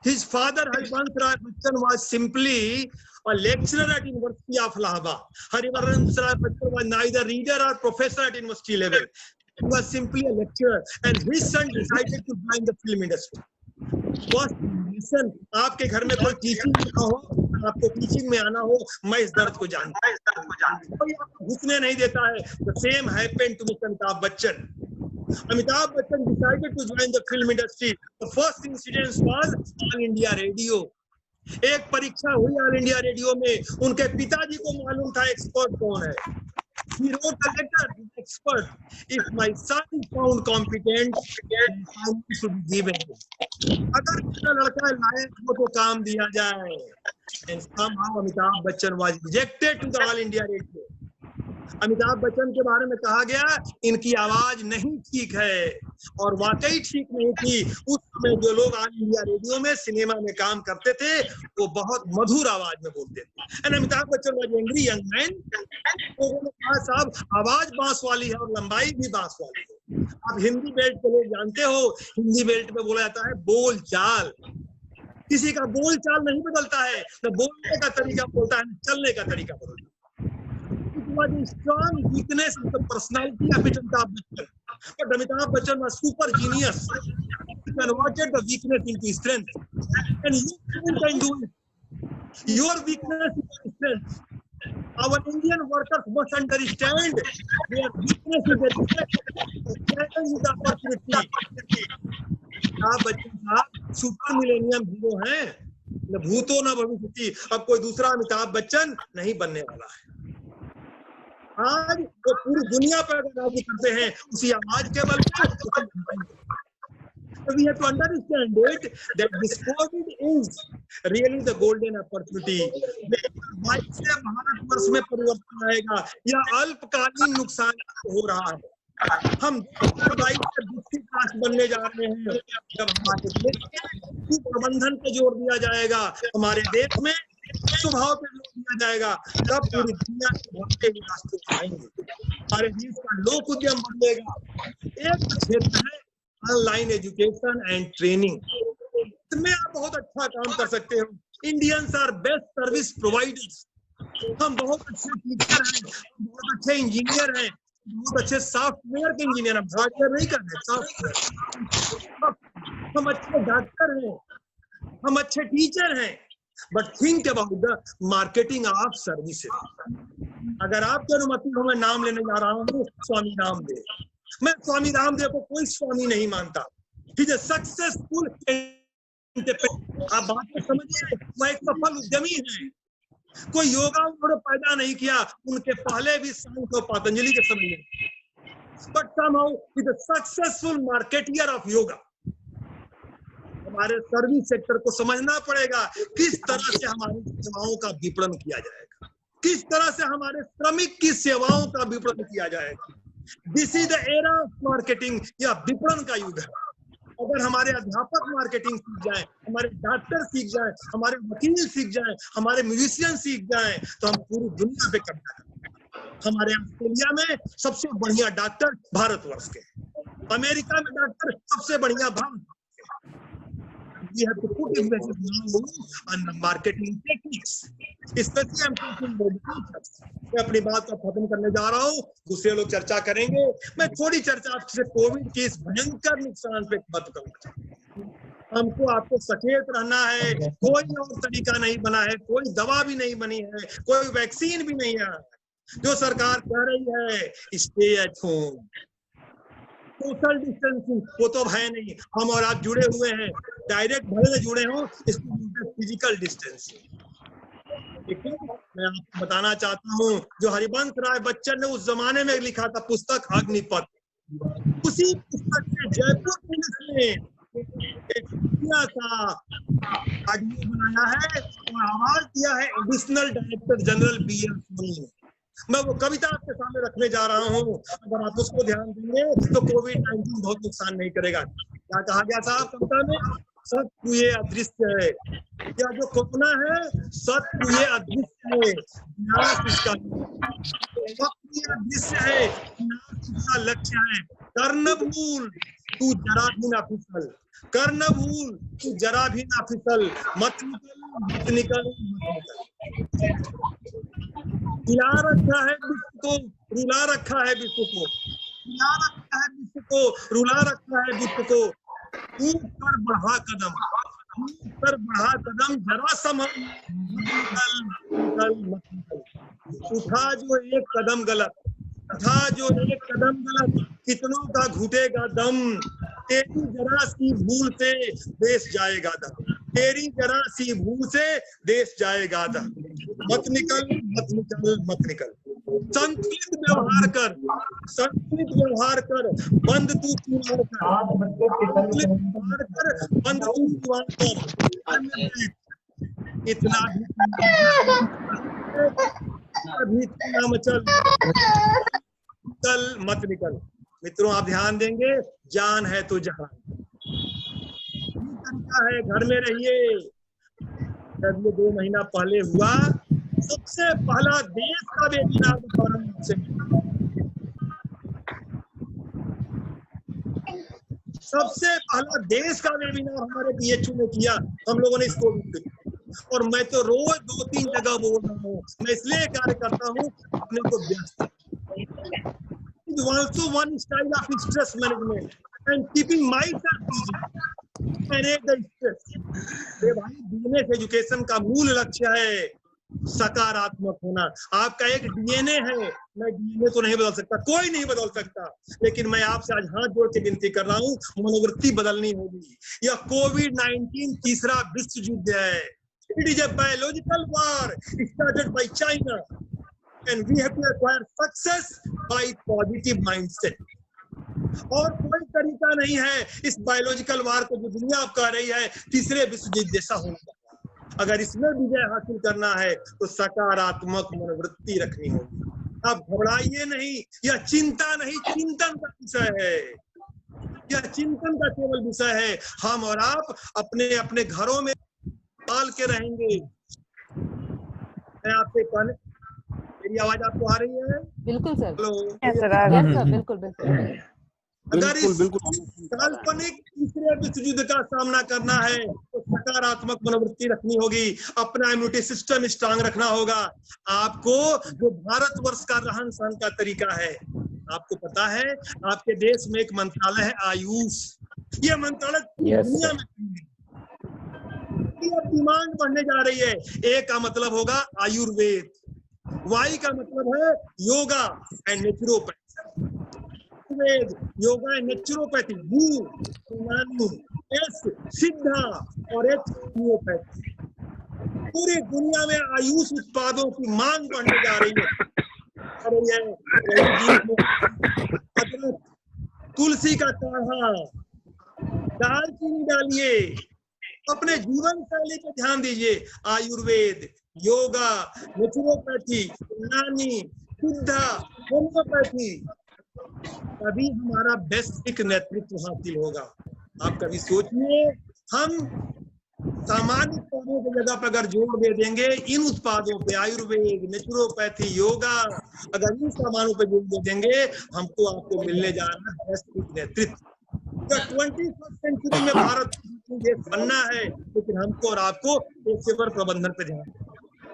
his father Harivansh Rai Bachchan was simply a lecturer at University of Allahabad. Harivansh Rai Bachchan was neither reader or professor at university level. He was simply a lecturer, and his son decided to join the film industry. Listen, आपके घर में कोई teaching ना हो, आपको teaching में आना हो, मैं इस दर्द को जानता हूँ। कोई आपको घुसने नहीं देता है। The same happened to Mr. Amitabh Bachchan. Amitabh Bachchan decided to join the film industry. The first incident was All India Radio. एक परीक्षा हुई ऑल इंडिया रेडियो में, उनके पिताजी को मालूम था एक्सपर्ट कौन है। He wrote a letter to the expert. If my son is found competent, I should be given. अगर मेरा लड़का लायक हो तो काम दिया जाए। And somehow Amitabh Bachchan was rejected to the All India Radio. Amitabh Bachchan के बारे में कहा गया इनकी आवाज नहीं ठीक है, और वाकई ठीक नहीं थी। उस समय जो लोग ऑल इंडिया रेडियो में सिनेमा में काम करते थे वो बहुत मधुर आवाज में बोलते थे। And Amitabh Bachchan was angry young man. लोगों ने कहा साहब आवाज बांस वाली है और लंबाई भी बांस वाली है। आप हिंदी बेल्ट के लोग जानते हो, हिंदी बेल्ट में बोला जाता है बोल चाल। किसी का बोल चाल नहीं बदलता है, न बोलने का तरीका बोलता है, न चलने का तरीका बदलता है। Was a strong weakness of the personality of Amitabh Bachchan, but Amitabh Bachchan was super genius. He converted the weakness into strength, and you can do it. Your weakness is strength. Our Indian workers must understand their weakness is their strength is the opportunity. Amitabh Bachchan साहब super millennium hero हैं, न भूतो न भविष्यति। अब कोई दूसरा अमिताभ बच्चन नहीं बनने वाला है। आज वो पूरी दुनिया पर राजी करते हैं उसी आवाज के बल पर। So we have to understand it that this COVID is really the golden opportunity. से भारतवर्ष में परिवर्तन आएगा, यह अल्पकालीन नुकसान हो रहा है। हम 2022 से विकसित राष्ट्र बनने जा रहे हैं जब हमारे देश में प्रबंधन पे जोर दिया जाएगा, हमारे देश में स्वभाव पे जोर दिया जाएगा, तब पूरी दुनिया के बढ़ते हुए रास्ते आएंगे। हमारे देश का लोक उद्यम बढ़ेगा। एक क्षेत्र है ऑनलाइन एजुकेशन एंड ट्रेनिंग, इसमें आप बहुत अच्छा काम कर सकते हो। Indians are best service providers. हम बहुत अच्छे टीचर हैं, बहुत अच्छे इंजीनियर हैं, बहुत अच्छे सॉफ्टवेयर के इंजीनियर हैं, हार्डवेयर नहीं कर रहे, सॉफ्टवेयर। हम अच्छे डॉक्टर हैं, हम अच्छे टीचर हैं, but think about the marketing of services. अगर आपकी अनुमति हो, मैं नाम लेने जा रहा हूँ स्वामी रामदेव। मैं स्वामी रामदेव को कोई स्वामी नहीं मानता। ही इज अ सक्सेसफुल, आप बात को समझिए, वह एक सफल उद्यमी है। कोई योगा उन्होंने पैदा नहीं किया, उनके पहले भी सांख्य और पतंजलि के समय में, but somehow he is a successful marketeer of yoga. हमारे सर्विस सेक्टर को समझना पड़ेगा किस तरह से हमारी सेवाओं का विपणन किया जाएगा, किस तरह से हमारे श्रमिक की सेवाओं का विपणन किया जाएगा। This is the era of marketing, या विपणन का युग है। अगर हमारे अध्यापक मार्केटिंग सीख जाएं, हमारे डॉक्टर सीख जाएं, हमारे वकील सीख जाएं, हमारे म्यूजिशियन सीख जाएं, तो हम पूरी दुनिया पे कब्जा करेंगे। हमारे ऑस्ट्रेलिया में सबसे बढ़िया डॉक्टर भारतवर्ष के, अमेरिका में डॉक्टर सबसे बढ़िया भारत के। We have to put emphasis now on the marketing techniques, especially I'm talking about teachers। मैं अपनी बात को खत्म करने जा रहा हूँ, दूसरे लोग चर्चा करेंगे। मैं थोड़ी चर्चा आपसे कोविड के इस भयंकर नुकसान पे बात करूंगा। हमको आपको सचेत रहना है, कोई और तरीका नहीं बना है, कोई दवा भी नहीं बनी है, कोई वैक्सीन भी नहीं है। जो सरकार कह रही है stay at home, social distancing, वो तो है नहीं। हम और आप जुड़े हुए हैं, डायरेक्ट भले से जुड़े हों, इसको फिजिकल डिस्टेंसिंग। लेकिन मैं आपको बताना चाहता हूँ, जो हरिवंश राय बच्चन ने उस जमाने में लिखा था पुस्तक अग्निपथ, उसी पुस्तक में जयपुर पुलिस ने एक सा ऑडियो बनाया है और आवाज दिया है additional director general BL Soni ने। मैं वो कविता आपके सामने रखने जा रहा हूँ, अगर आप उसको ध्यान देंगे तो कोविड-19 बहुत नुकसान नहीं करेगा। क्या कहा गया था कविता में? सत्य ये अदृश्य है, क्या जो कोरोना है सत्य ये अदृश्य है, विनाश इसका अदृश्य है, विनाश इसका लक्ष्य है। कर्ण भूल तू जरा भी ना फिसल, कर्ण भूल तू जरा भी ना फिसल, मत निकल, हिला रखा है विश्व को, रुला रखा है विश्व को, हिला रखा है विश्व को, रुला रखा है विश्व को। ऊपर बढ़ा कदम, ऊपर बढ़ा कदम, जरा संभल, उठा जो एक कदम गलत, उठा जो एक कदम गलत, कितनों का घुटेगा दम। तेरी जरा सी भूल से देश जाएगा दम, तेरी जरा सी भूल से देश जाएगा दम। मत निकल, मत निकल, मत निकल। संतुलित व्यवहार कर, संतुलित व्यवहार कर, बंद तू दीवार कर, संतुलित व्यवहार कर, बंद तू दीवार कर। इतना भी मचल, निकल मत निकल। मित्रों आप ध्यान देंगे, जान है तो जहान। तरीका है घर में रहिए। जब ये 2 महीना पहले हुआ, सबसे पहला देश का वेबिनार सबसे पहला देश का वेबिनार हमारे BHU ने किया, हम लोगों ने इसको भी। और मैं तो रोज 2-3 जगह बोल रहा हूँ, मैं इसलिए कार्य करता हूँ अपने को व्यस्त। Also one style of stress management and keeping myself busy, manage the stress। ये भाई बिजनेस एजुकेशन का मूल लक्ष्य है सकारात्मक होना। आपका एक DNA है, मैं DNA तो नहीं बदल सकता, कोई नहीं बदल सकता, लेकिन मैं आपसे आज हाथ जोड़ के विनती कर रहा हूँ, मनोवृत्ति बदलनी होगी। यह कोविड-19 तीसरा विश्व युद्ध है। It is a biological war started by China and we have to acquire success by positive mindset। और कोई तरीका नहीं है इस बायोलॉजिकल वार को जो दुनिया अब कर रही है तीसरे विश्व युद्ध जैसा होगा। अगर इसमें विजय हासिल करना है तो सकारात्मक मनोवृत्ति रखनी होगी। अब घबराइए नहीं, यह चिंता नहीं, चिंतन का विषय है, यह चिंतन का केवल विषय है। हम और आप अपने अपने घरों में पाल के रहेंगे। मैं आपसे कहने, मेरी आवाज आपको आ रही है? बिल्कुल सर। हेलो, यस सर, बिल्कुल बिल्कुल। अगर इस काल्पनिक तीसरे विश्व युद्ध का सामना करना है तो सकारात्मक मनोवृत्ति रखनी होगी, अपना इम्यूनिटी सिस्टम स्ट्रांग रखना होगा। आपको जो भारतवर्ष का रहन सहन का तरीका है, आपको पता है आपके देश में एक मंत्रालय है आयुष, ये मंत्रालय दुनिया में डिमांड बढ़ने जा रही है। ए का मतलब होगा आयुर्वेद, वाई का मतलब है yoga and naturopathy, Ayurveda, yoga and naturopathy, you, S सिद्धा और एच होम्योपैथी। पूरी दुनिया में आयुष उत्पादों की मांग बढ़ने जा रही है। अदरक, तुलसी का काढ़ा, दालचीनी डालिए, अपने जीवन शैली पे ध्यान दीजिए। आयुर्वेद, योगा, नेचुरोपैथी, यूनानी, सिद्धा, होम्योपैथी, तभी हमारा वैश्विक नेतृत्व हासिल होगा। आप कभी सोचिए, हम सामान्य उत्पादों की जगह पर अगर जोर दे देंगे इन उत्पादों पे, आयुर्वेद, नेचुरोपैथी, योगा, अगर इन सामानों पे जोर दे देंगे, हमको आपको मिलने जा रहा है वैश्विक नेतृत्व। 21वीं सेंचुरी में भारत देश बनना है, लेकिन हमको और आपको पेशेवर प्रबंधन पे ध्यान।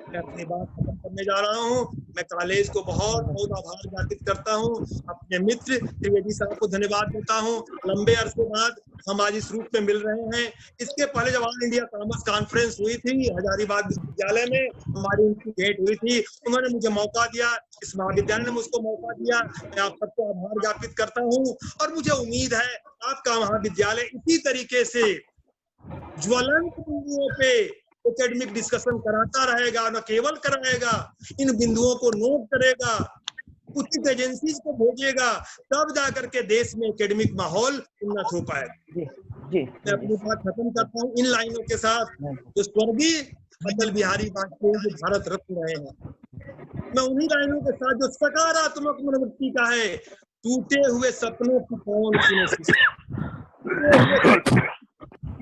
मैं अपनी बात खत्म करने जा रहा हूँ। मैं कॉलेज को बहुत बहुत आभार ज्ञापित करता हूँ, अपने मित्र त्रिवेदी साहब को धन्यवाद देता हूँ। लंबे अरसे बाद हम आज इस रूप में मिल रहे हैं। इसके पहले जब ऑल इंडिया कॉमर्स कॉन्फ्रेंस हुई थी हजारीबाग विश्वविद्यालय में, हमारी उनकी भेंट हुई थी, उन्होंने मुझे मौका दिया, इस महाविद्यालय ने मुझको मौका दिया। मैं आप सबको आभार ज्ञापित करता हूँ और मुझे उम्मीद है आपका महाविद्यालय इसी तरीके से ज्वलंत बिंदुओं पे एकेडमिक डिस्कशन कराता रहेगा, न केवल कराएगा, इन बिंदुओं को नोट करेगा, उचित एजेंसीज को भेजेगा, तब जाकर के देश में एकेडमिक माहौल उन्नत हो पाएगा। मैं अपनी बात खत्म करता हूँ इन लाइनों के साथ। जो स्वर्गीय अटल बिहारी वाजपेयी जो भारत रत्न रहे हैं, मैं उन्हीं लाइनों के साथ जो सकारात्मक मनोवृत्ति का है, टूटे हुए सपनों की कौन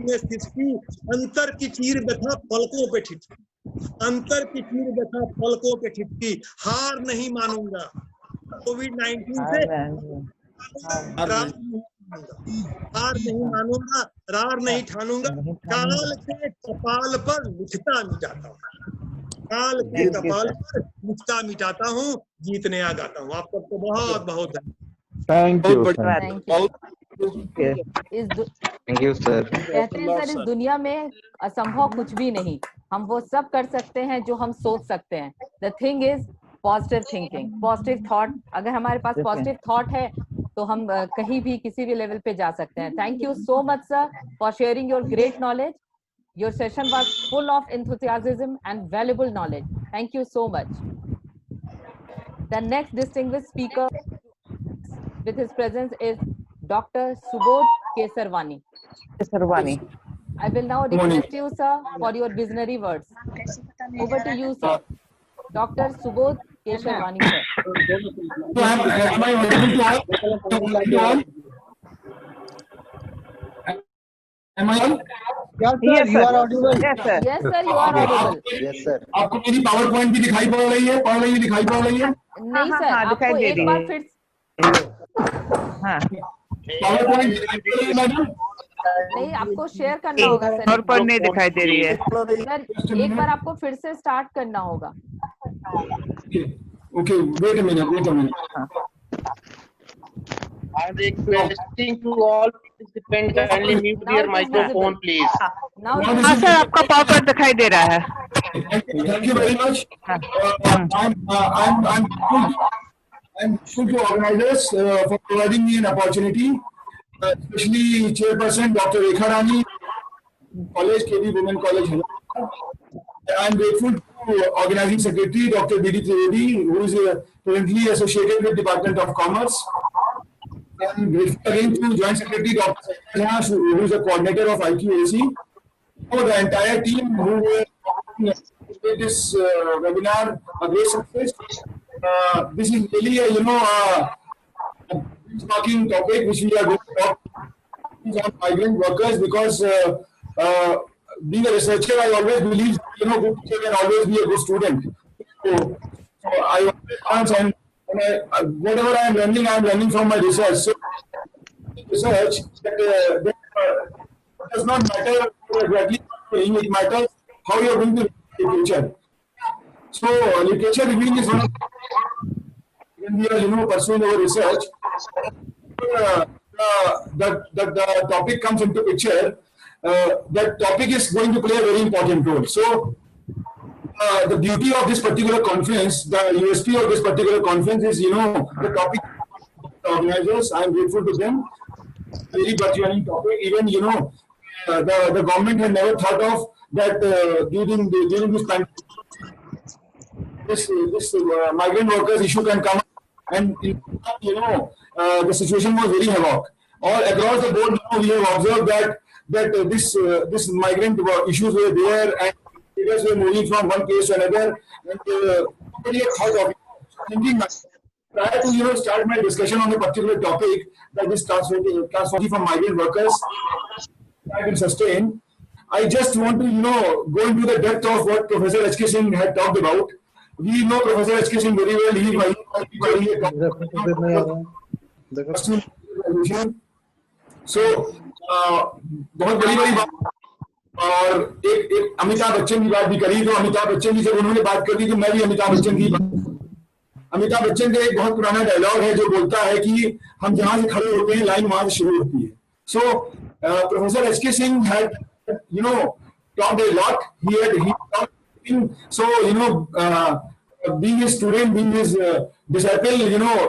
सृष्टि, अंतर की चीर व्यथा पलकों पे ठिठकी, अंतर की चीर व्यथा पलकों पे ठिठकी, हार नहीं मानूंगा। कोविड-19 से हार नहीं मानूंगा, रार नहीं ठानूंगा, काल के कपाल पर लिखता मिटाता हूँ, काल के कपाल पर लिखता मिटाता हूँ, जीतने आ जाता हूँ। आप सबको बहुत बहुत thank you thank you sir. कहते हैं सर, इस दुनिया में असंभव कुछ भी नहीं, हम वो सब कर सकते हैं जो हम सोच सकते हैं। The thing is positive thinking, positive thought. अगर हमारे पास पॉजिटिव थॉट है तो हम कहीं भी किसी भी लेवल पे जा सकते हैं। Thank you so much sir for sharing your great knowledge. Your session was full of enthusiasm and valuable knowledge. Thank you so much. The next distinguished speaker with his presence is Dr. Subodh Kesarwani. I will now request you, sir, for your visionary words. Over to you, sir. Dr. Subodh Kesarwani, sir. Am I audible to all? Am I on? Yes, sir, you are audible. Yes, sir, you are audible. Yes, sir. आपको मेरी power point भी दिखाई पड़ रही है? दिखाई पड़ रही है? नहीं सर, आपको एक बार फिर पावर पॉइंट दिखाई पड़ रही है मैडम? नहीं, आपको शेयर करना होगा सर। पावर पॉइंट नहीं दिखाई दे रही है सर, एक बार आपको फिर से स्टार्ट करना होगा। Okay, wait a minute. I'm requesting to all participants kindly mute Now their it is microphone, visible. please. Now हाँ सर, आपका पावर पॉइंट दिखाई दे रहा है। Thank you very much. I'm grateful to organizers for providing me an opportunity, especially Chairperson Dr. Rekha Rani, College KB Women College. I'm grateful to Organizing Secretary Dr. B.D. Trivedi, who is currently associated with Department of Commerce. I'm grateful again to Joint Secretary Dr. Jha, who is the coordinator of IQAC, for the entire team who were this webinar a great success. This is really a, a benchmarking topic which we are going to talk on migrant workers, because being a researcher, I always believe, good teacher can always be a good student. So I always answer, and whatever I am learning from my research. So research that does not matter exactly what you're doing, it matters how you're going to read literature. So literature reviewing is one of when we are pursuing our research. The topic comes into picture. That topic is going to play a very important role. So the beauty of this particular conference, the USP of this particular conference is, the topic organizers. I am grateful to them. Very burgeoning topic. Even the government had never thought of that during this pandemic, this migrant workers issue can come up, and the situation was very havoc. All across the board, we have observed that this migrant issues were there, and leaders were moving from one place to another, and nobody had thought of it. Thinking prior to start my discussion on the particular topic, that this transformation from migrant workers I will sustain, I just want to go into the depth of what Professor H.K. Singh had talked about. We know Professor H.K. Singh very well. He so बहुत बड़ी बात, और एक अमिताभ बच्चन की बात भी करी, तो अमिताभ बच्चन जी जब उन्होंने बात कर दी तो मैं भी अमिताभ बच्चन की अमिताभ बच्चन का एक बहुत पुराना डायलॉग है जो बोलता है कि हम जहां से खड़े होते हैं लाइन वहां से शुरू होती है. So Professor H.K. Singh had talked a lot. He talked. So being his student, being his disciple,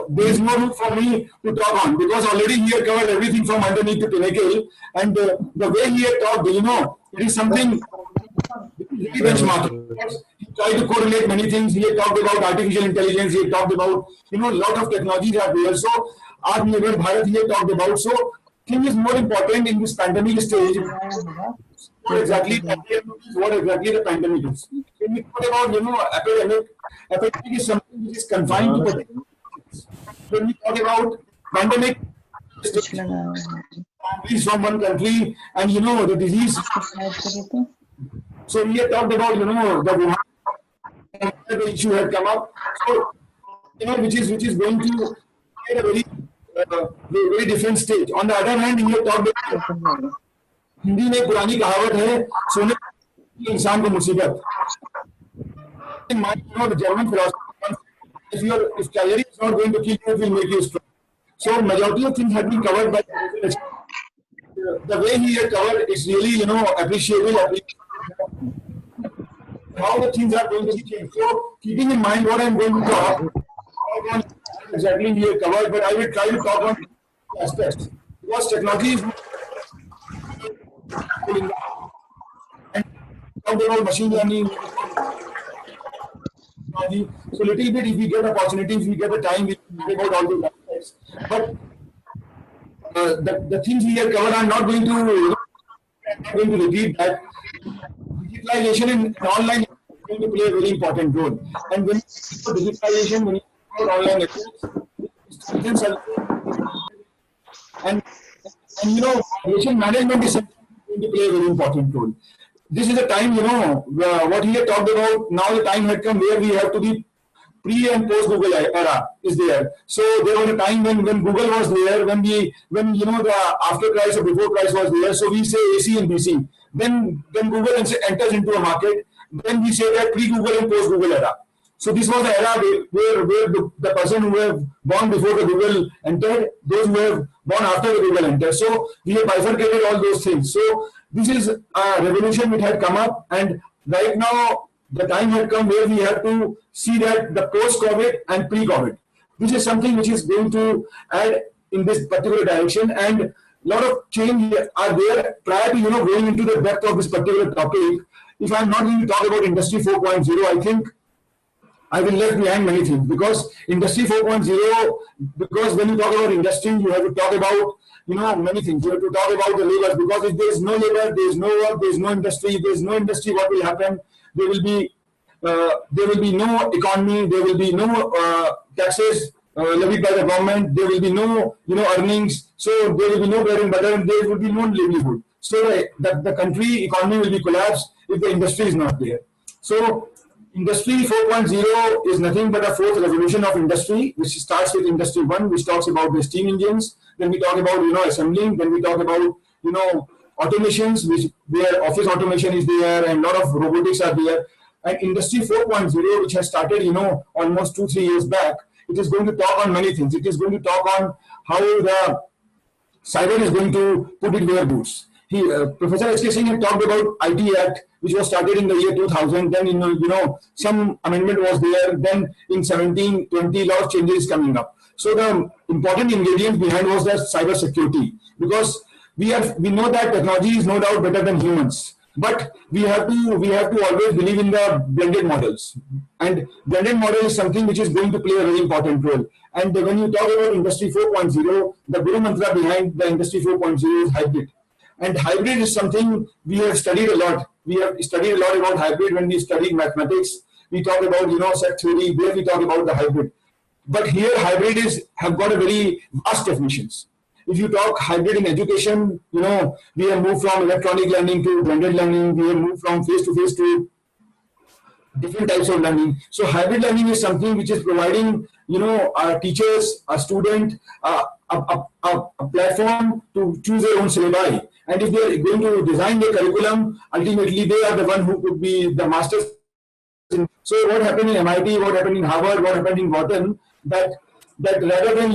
there is no room for me to talk on, because already he had covered everything from underneath to pinnacle, and the way he had talked, it is something really benchmarking. He tried to correlate many things. He had talked about artificial intelligence. He had talked about lot of technologies are there. So Atmanirbhar Bharat he had talked about. So thing is more important in this pandemic stage. What exactly the pandemic is. When we talk about epidemic is something which is confined to particular. When we talk about pandemic, families from one country, and the disease. So we had talked about the issue had come up. So which is going to get a very different stage. On the other hand, we had talked about Hindi में एक पुरानी कहावत है, सोने इंसान को मुसीबत. In my the German philosophy, if calorie is not going to kill you, it will make you strong. So majority of things have been covered by the way he had covered. It's really appreciable. How the things are going to be changed. So keeping in mind what I am going to talk, exactly he had covered, but I will try to talk on aspects, because technology is and talk about machine learning. So little bit, if we get opportunity, if we get the time, we talk about all these aspects. But the things we have covered, I'm not going to repeat that. Digitalization in online is going to play a very important role. And when digitalization, when you talk about online students, and population management is going to play a very important role. This is a time, what he had talked about. Now the time had come where we have to be pre and post Google era is there. So there was a time when Google was there, when the after Christ or before Christ was there. So we say AC and BC. Then Google enters into a market. Then we say that pre-Google and post-Google era. So this was the era where the person who have born before the Google entered, those who have born after the Google entered. So we have bifurcated all those things. So this is a revolution which had come up, and right now the time had come where we have to see that the post-COVID and pre-COVID. This is something which is going to add in this particular direction, and a lot of change are there. Prior to going into the depth of this particular topic, if I'm not going to talk about Industry 4.0, I think I will leave behind many things, because Industry 4.0, because when you talk about industry, you have to talk about many things. You have to talk about the labor, because if there is no labor, there is no work, there is no industry. If there is no industry, what will happen? there will be no economy, there will be no taxes levied by the government, there will be no earnings, so there will be no bread and butter, and there will be no livelihood. So the country economy will be collapsed if the industry is not there. So Industry 4.0 is nothing but a fourth revolution of industry, which starts with Industry 1, which talks about the steam engines. Then we talk about assembling. Then we talk about automations, where office automation is there and a lot of robotics are there. And Industry 4.0, which has started almost 2-3 years back, it is going to talk on many things. It is going to talk on how the cyber is going to put it where boots. Professor H.K. Singh had talked about IT Act, which was started in the year 2000. Then, some amendment was there. Then in 17, 20, a lot of changes coming up. So the important ingredient behind was that cyber security, because we know that technology is no doubt better than humans, but we have to always believe in the blended models. And blended model is something which is going to play a very important role. And when you talk about Industry 4.0, the Guru Mantra behind the Industry 4.0 is hybrid. And hybrid is something we have studied a lot. We have studied a lot about hybrid when we studied mathematics. We talk about set theory, where we talk about the hybrid. But here hybrid have got a very vast definitions. If you talk hybrid in education, we have moved from electronic learning to blended learning. We have moved from face-to-face to different types of learning. So hybrid learning is something which is providing, our teachers, a student, a platform to choose their own syllabi. And if they are going to design their curriculum, ultimately they are the one who could be the masters. So what happened in MIT, what happened in Harvard, what happened in Wharton, that rather than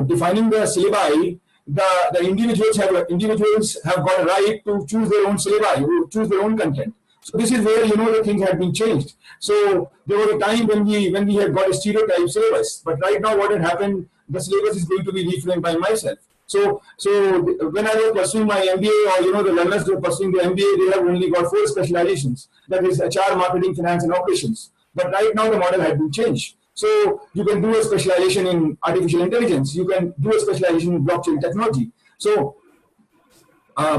defining the syllabi, the individuals have got a right to choose their own syllabi, to choose their own content. So this is where the things have been changed. So there was a time when we had got a stereotype syllabus, but right now what had happened, the syllabus is going to be reframed by myself. So when I was pursuing my MBA, or the learners who are pursuing the MBA, they have only got 4 specializations. That is HR, marketing, finance, and operations. But right now the model has been changed. So you can do a specialization in artificial intelligence. You can do a specialization in blockchain technology. So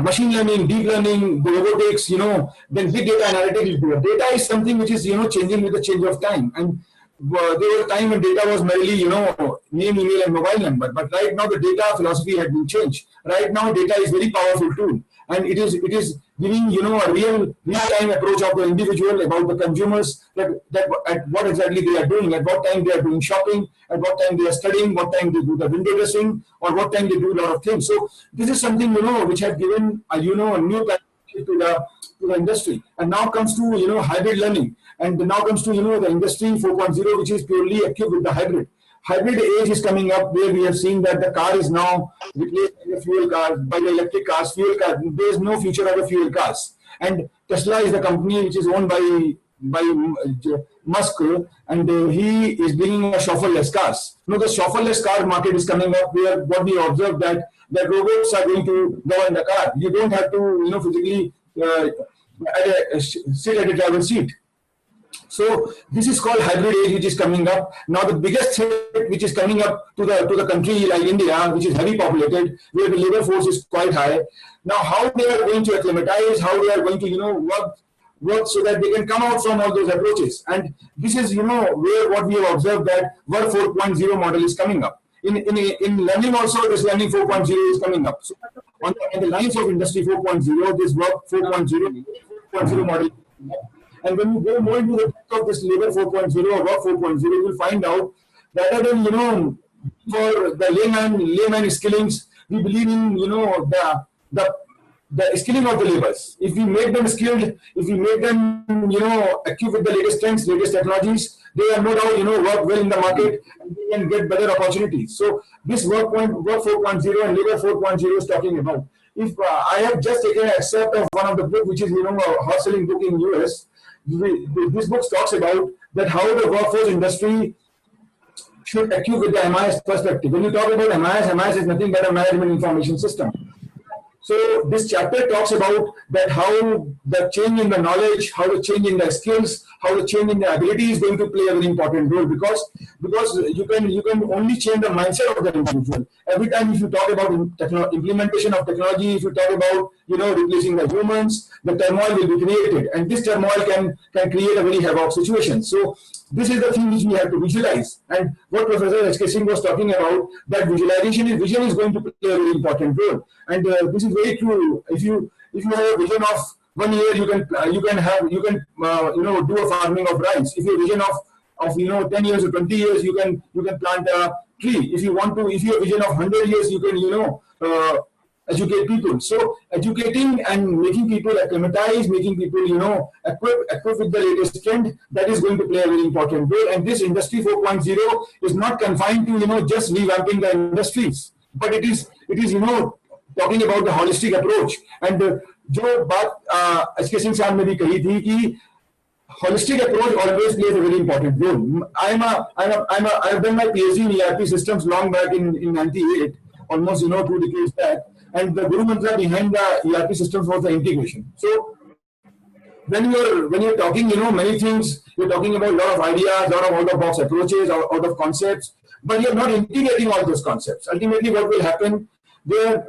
machine learning, deep learning, robotics, then big data analytics is there. Data is something which is, changing with the change of time. And there was a time when data was merely, name, email, and mobile number. But right now the data philosophy had been changed. Right now data is very powerful tool. And it is giving, a real-time approach of the individual about the consumers, that at what exactly they are doing, at what time they are doing shopping, at what time they are studying, what time they do the window dressing, or what time they do a lot of things. So this is something, which has given, a new perspective to the industry. And now comes to, hybrid learning. And now comes to, the Industry 4.0, which is purely equipped with the hybrid. Hybrid age is coming up, where we have seen that the car is now replaced by the fuel car, by the electric cars, fuel car. There is no future of the fuel cars. And Tesla is the company which is owned by Musk, and he is bringing a chauffeurless cars. Now the chauffeurless car market is coming up, where what we observe that robots are going to govern the car. You don't have to physically sit at a driver's seat. So this is called hybrid age, which is coming up. Now the biggest threat which is coming up to the country like India, which is heavily populated, where the labor force is quite high. Now how they are going to acclimatize, how they are going to work so that they can come out from all those approaches. And this is where what we have observed, that work 4.0 model is coming up. In learning also, this learning 4.0 is coming up. So on the lines of Industry 4.0, this work 4.0 model. And when you go more into the depth of this labor 4.0 or work 4.0, you will find out that rather than, for the layman skillings, we believe in, the skilling of the laborers. If we make them skilled, if we make them, equipped with the latest trends, latest technologies, they are no doubt, work well in the market, and they can get better opportunities. So this work 4.0 and labor 4.0 is talking about. If I have just taken an excerpt of one of the book, which is, a hot-selling book in US. This book talks about that how the workforce industry should equip with the MIS perspective. When you talk about MIS is nothing but a management information system. So this chapter talks about that how the change in the knowledge, how the change in the skills, how the change in the ability is going to play a very important role, because you can only change the mindset of the individual. Every time if you talk about implementation of technology, if you talk about replacing the humans, the turmoil will be created, and this turmoil can create a very havoc situation. So this is the thing which we have to visualize, and what Professor H.K. Singh was talking about, that vision is going to play a very important role, and this is very true. If you have a vision of 1 year, you can do a farming of rice. If you have a vision of 10 years or 20 years, you can plant a tree. If you have a vision of 100 years, you can educate people. So educating and making people acclimatize, making people equipped with the latest trend, that is going to play a very important role. And this industry 4.0 is not confined to just revamping the industries, but it is talking about the holistic approach. And जो बात H.K. Singh साहब ने भी कही थी कि holistic approach always plays a very important role. I've done my PhD in ERP systems long back in 98, almost 2 decades back. And the Guru Mantra behind the ERP systems was the integration. So when you're talking, many things, you're talking about a lot of ideas, a lot of out-of-box approaches, out of concepts, but you're not integrating all those concepts. Ultimately, what will happen, there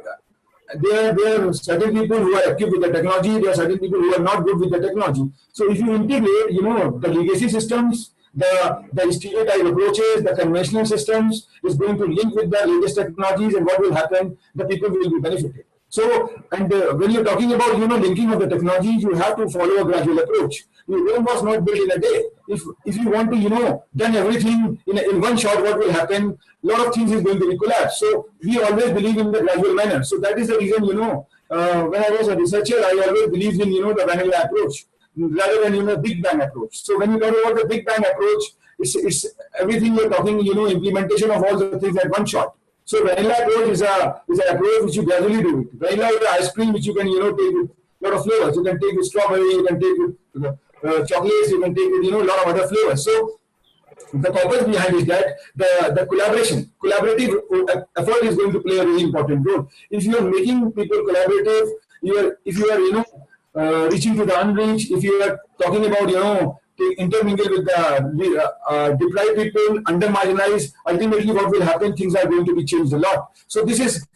are certain people who are active with the technology, there are certain people who are not good with the technology. So if you integrate, the legacy systems, the stereotype approaches, the conventional systems is going to link with the latest technologies, and what will happen, the people will be benefited. So, and when you're talking about, linking of the technology, you have to follow a gradual approach. Rome was not built in a day. If you want to, done everything in one shot, what will happen? A lot of things is going to be collapsed. So we always believe in the gradual manner. So that is the reason, when I was a researcher, I always believed in, the vanilla approach rather than, Big Bang approach. So when you talk about the Big Bang approach, it's everything you're talking, implementation of all the things at one shot. So vanilla approach is an approach which you gradually do it. Vanilla is ice cream which you can, take with a lot of flavors. You can take with strawberry, you can take with chocolates, you can take with, a lot of other flavors. So the purpose behind is that the collaborative effort is going to play a really important role. If you are making people collaborative, if you are, reaching to the unreached, if you are talking about, intermingle with the deprived people, under-marginalized, ultimately what will happen, things are going to be changed a lot. So this is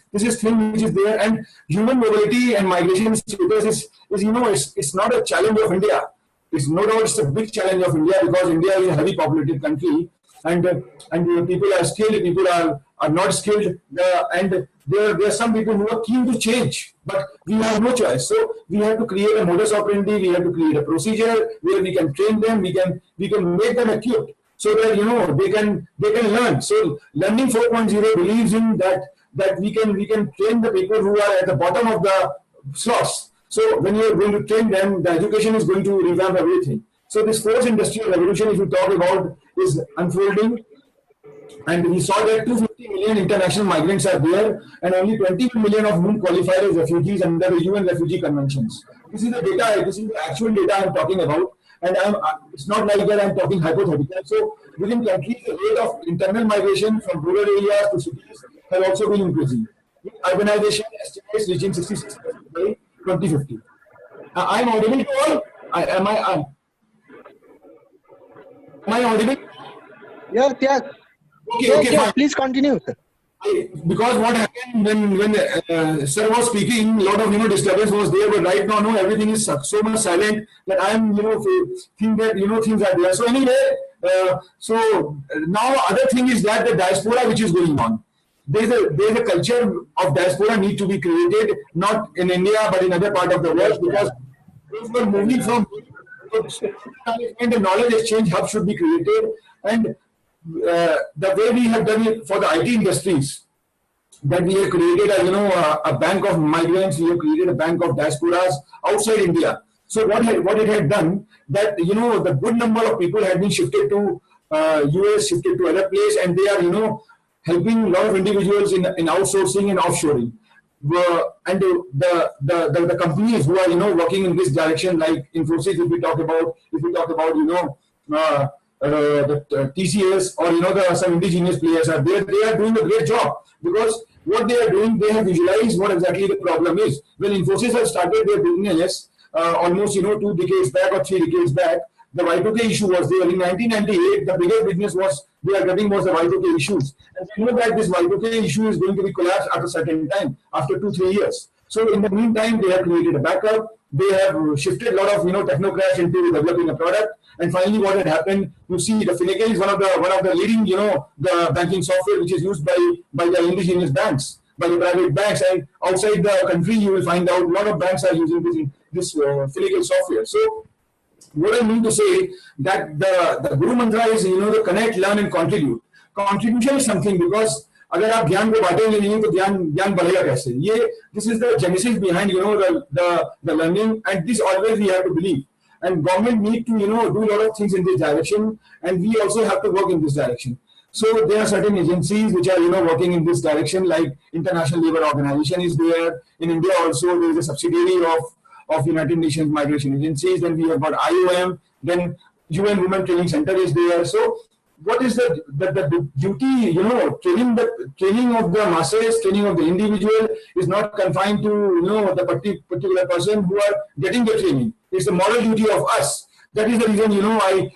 thing which is there, and human mobility and migration status is it's not a challenge of India. It's no doubt it's a big challenge of India, because India is a heavy populated country, and people are skilled, people are not skilled, and there are some people who are keen to change, but we have no choice. So we have to create a modus operandi, we have to create a procedure where we can train them, we can make them equipped, so that they can learn. So learning 4.0 believes in that we can train the people who are at the bottom of the slots. So when you are going to train them, the education is going to revamp everything. So this fourth industrial revolution, if you talk about, is unfolding. And we saw that 250 million international migrants are there, and only 20 million of whom qualify as refugees under the UN Refugee Conventions. This is the data, this is the actual data I'm talking about, and it's not like that I'm talking hypothetical. So within countries, the rate of internal migration from rural areas to cities has also been increasing. Urbanization estimates reaching 66% by 2050. I'm audible to all? Am I audible? Yes. Okay, fine. Please continue. Because what happened when sir was speaking, a lot of disturbance was there, but right now everything is so much silent that I'm think that things are there. So anyway, so now other thing is that the diaspora which is going on. There's a culture of diaspora need to be created, not in India but in other part of the world, because those were moving from and the knowledge exchange hub should be created, and the way we have done it for the IT industries, that we have created a bank of migrants, we have created a bank of diasporas outside India. So what it had done, that the good number of people had been shifted to US, shifted to other place, and they are helping a lot of individuals in outsourcing and offshoring. And the companies who are working in this direction, like Infosys, if we talk about the TCS or some indigenous players are there, they are doing a great job, because what they are doing, they have visualized what exactly the problem is. When Infosys has started their business almost 2 decades back or 3 decades back, the Y2K issue was there. In 1998, the biggest business was they are getting was the Y2K issues. And we know that this Y2K issue is going to be collapsed after a certain time, after 2-3 years. So in the meantime, they have created a backup. They have shifted a lot of technocrats into developing a product. And finally, what had happened, you see, the Finacle is one of the leading, the banking software which is used by the indigenous banks, by the private banks. And outside the country, you will find out a lot of banks are using this Finacle software. So what I mean to say that the Guru Mantra is the connect, learn, and contribute. Contribution is something because अगर आप ज्ञान को बांटेंगे नहीं तो ज्ञान बढ़ेगा कैसे? ये this is the genesis behind the learning, and this always we have to believe. And government need to do a lot of things in this direction, and we also have to work in this direction. So there are certain agencies which are working in this direction, like International Labour Organization is there. In India also there is a subsidiary of United Nations Migration Agencies. Then we have got IOM. Then UN Women Training Center is there. So what is the duty? Training of the masses, training of the individual is not confined to the particular person who are getting the training. It's the moral duty of us. That is the reason I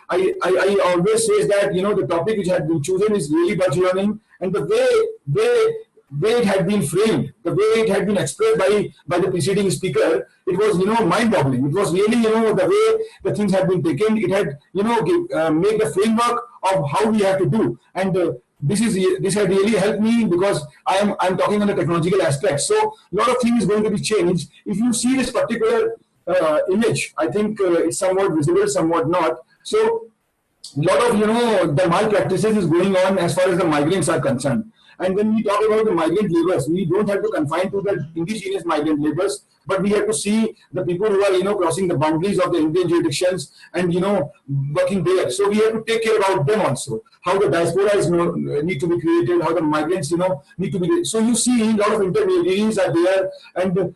always say that the topic which had been chosen is really about learning, and the way it had been framed, the way it had been expressed by the preceding speaker, it was mind-boggling. It was really the way the things had been taken. It had made the framework of how we have to do, and this had really helped me because I'm talking on the technological aspect. So a lot of things is going to be changed. If you see this particular image, I think it's somewhat visible, somewhat not. So a lot of the malpractices is going on as far as the migrants are concerned. And when we talk about the migrant laborers, we don't have to confine to the indigenous migrant laborers, but we have to see the people who are crossing the boundaries of the Indian jurisdictions and working there. So we have to take care about them also. How the diaspora is need to be created, how the migrants need to be. So you see a lot of intermediaries are there, and the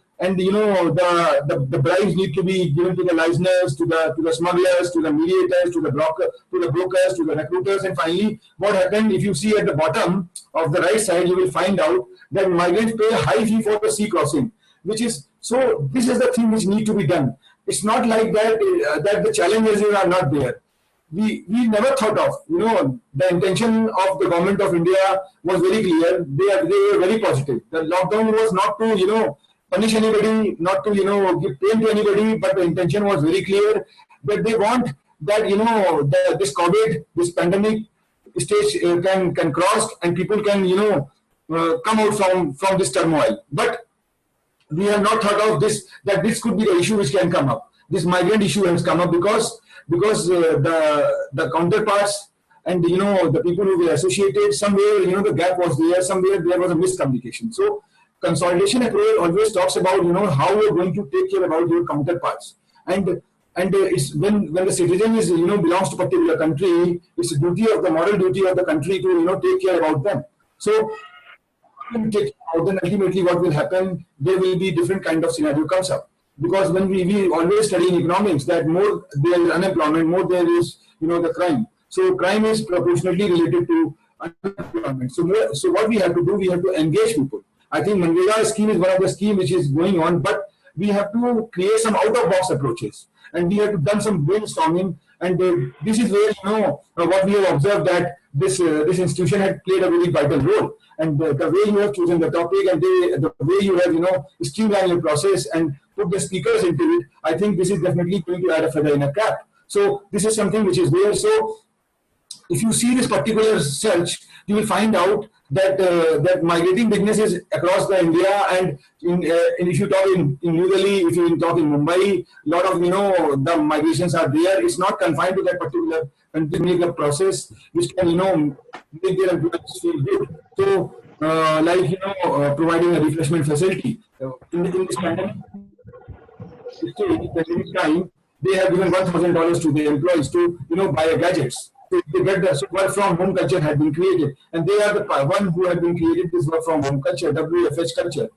bribes need to be given to the licensors, to the smugglers, to the mediators, to the brokers, to the recruiters. And finally, what happened, if you see at the bottom of the right side, you will find out that migrants pay a high fee for the sea crossing, so this is the thing which need to be done. It's not like that that the challenges are not there. We never thought of, the intention of the government of India was very clear. They were very positive. The lockdown was not to, punish anybody, not to, give pain to anybody, but the intention was very clear that they want that, this COVID, this pandemic stage can cross and people can, come out from this turmoil. But we have not thought of this, that this could be the issue which can come up. This migrant issue has come up because the counterparts and the people who were associated, somewhere the gap was there, somewhere there was a miscommunication. So consolidation approach always talks about how you're going to take care about your counterparts, and it's when the citizen is belongs to a particular country, it's the moral duty of the country to take care about them. So then ultimately what will happen, there will be different kind of scenario comes up, because when we always study in economics that more there is unemployment, more there is the crime. So crime is proportionately related to unemployment. So what we have to do, we have to engage people. I think Manrega scheme is one of the schemes which is going on, but we have to create some out-of-box approaches, and we have to done some brainstorming. And this is where what we have observed, that this institution had played a really vital role. And the way you have chosen the topic and the way you have streamlined your process and put the speakers into it, I think this is definitely going to add a feather in a cap. So this is something which is there. So if you see this particular search, you will find out that that migrating businesses across the India, and if you talk in New Delhi, if you talk in Mumbai, a lot of the migrations are there. It's not confined to that particular continuous process, which can make their employees feel good. So like providing a refreshment facility in this pandemic time, they have given $1,000 to their employees to buy gadgets. They get the work from home culture had been created, and they are the one who had been created this work from home culture, WFH culture.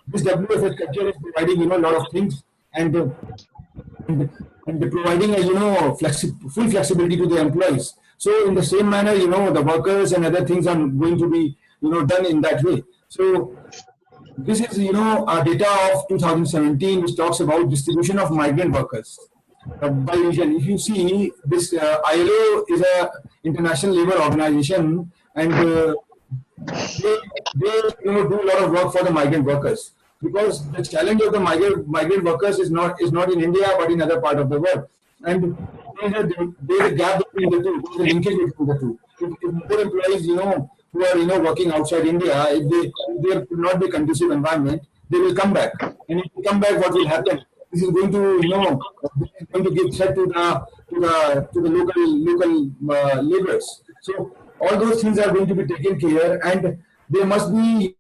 This WFH culture is providing a lot of things, and providing a full flexibility to the employees. So in the same manner, the workers and other things are going to be, done in that way. So this is, data of 2017, which talks about distribution of migrant workers by region. If you see this, ILO is a international labor organization, and they do a lot of work for the migrant workers, because the challenge of the migrant workers is not in India but in other part of the world, and there's a gap between the two, there's a linkage between the two. If more employees, who are working outside India, if there could not be conducive environment, they will come back. And if they come back, what will happen? This is going to, going to give threat to the local laborers. So all those things are going to be taken care, and there must be,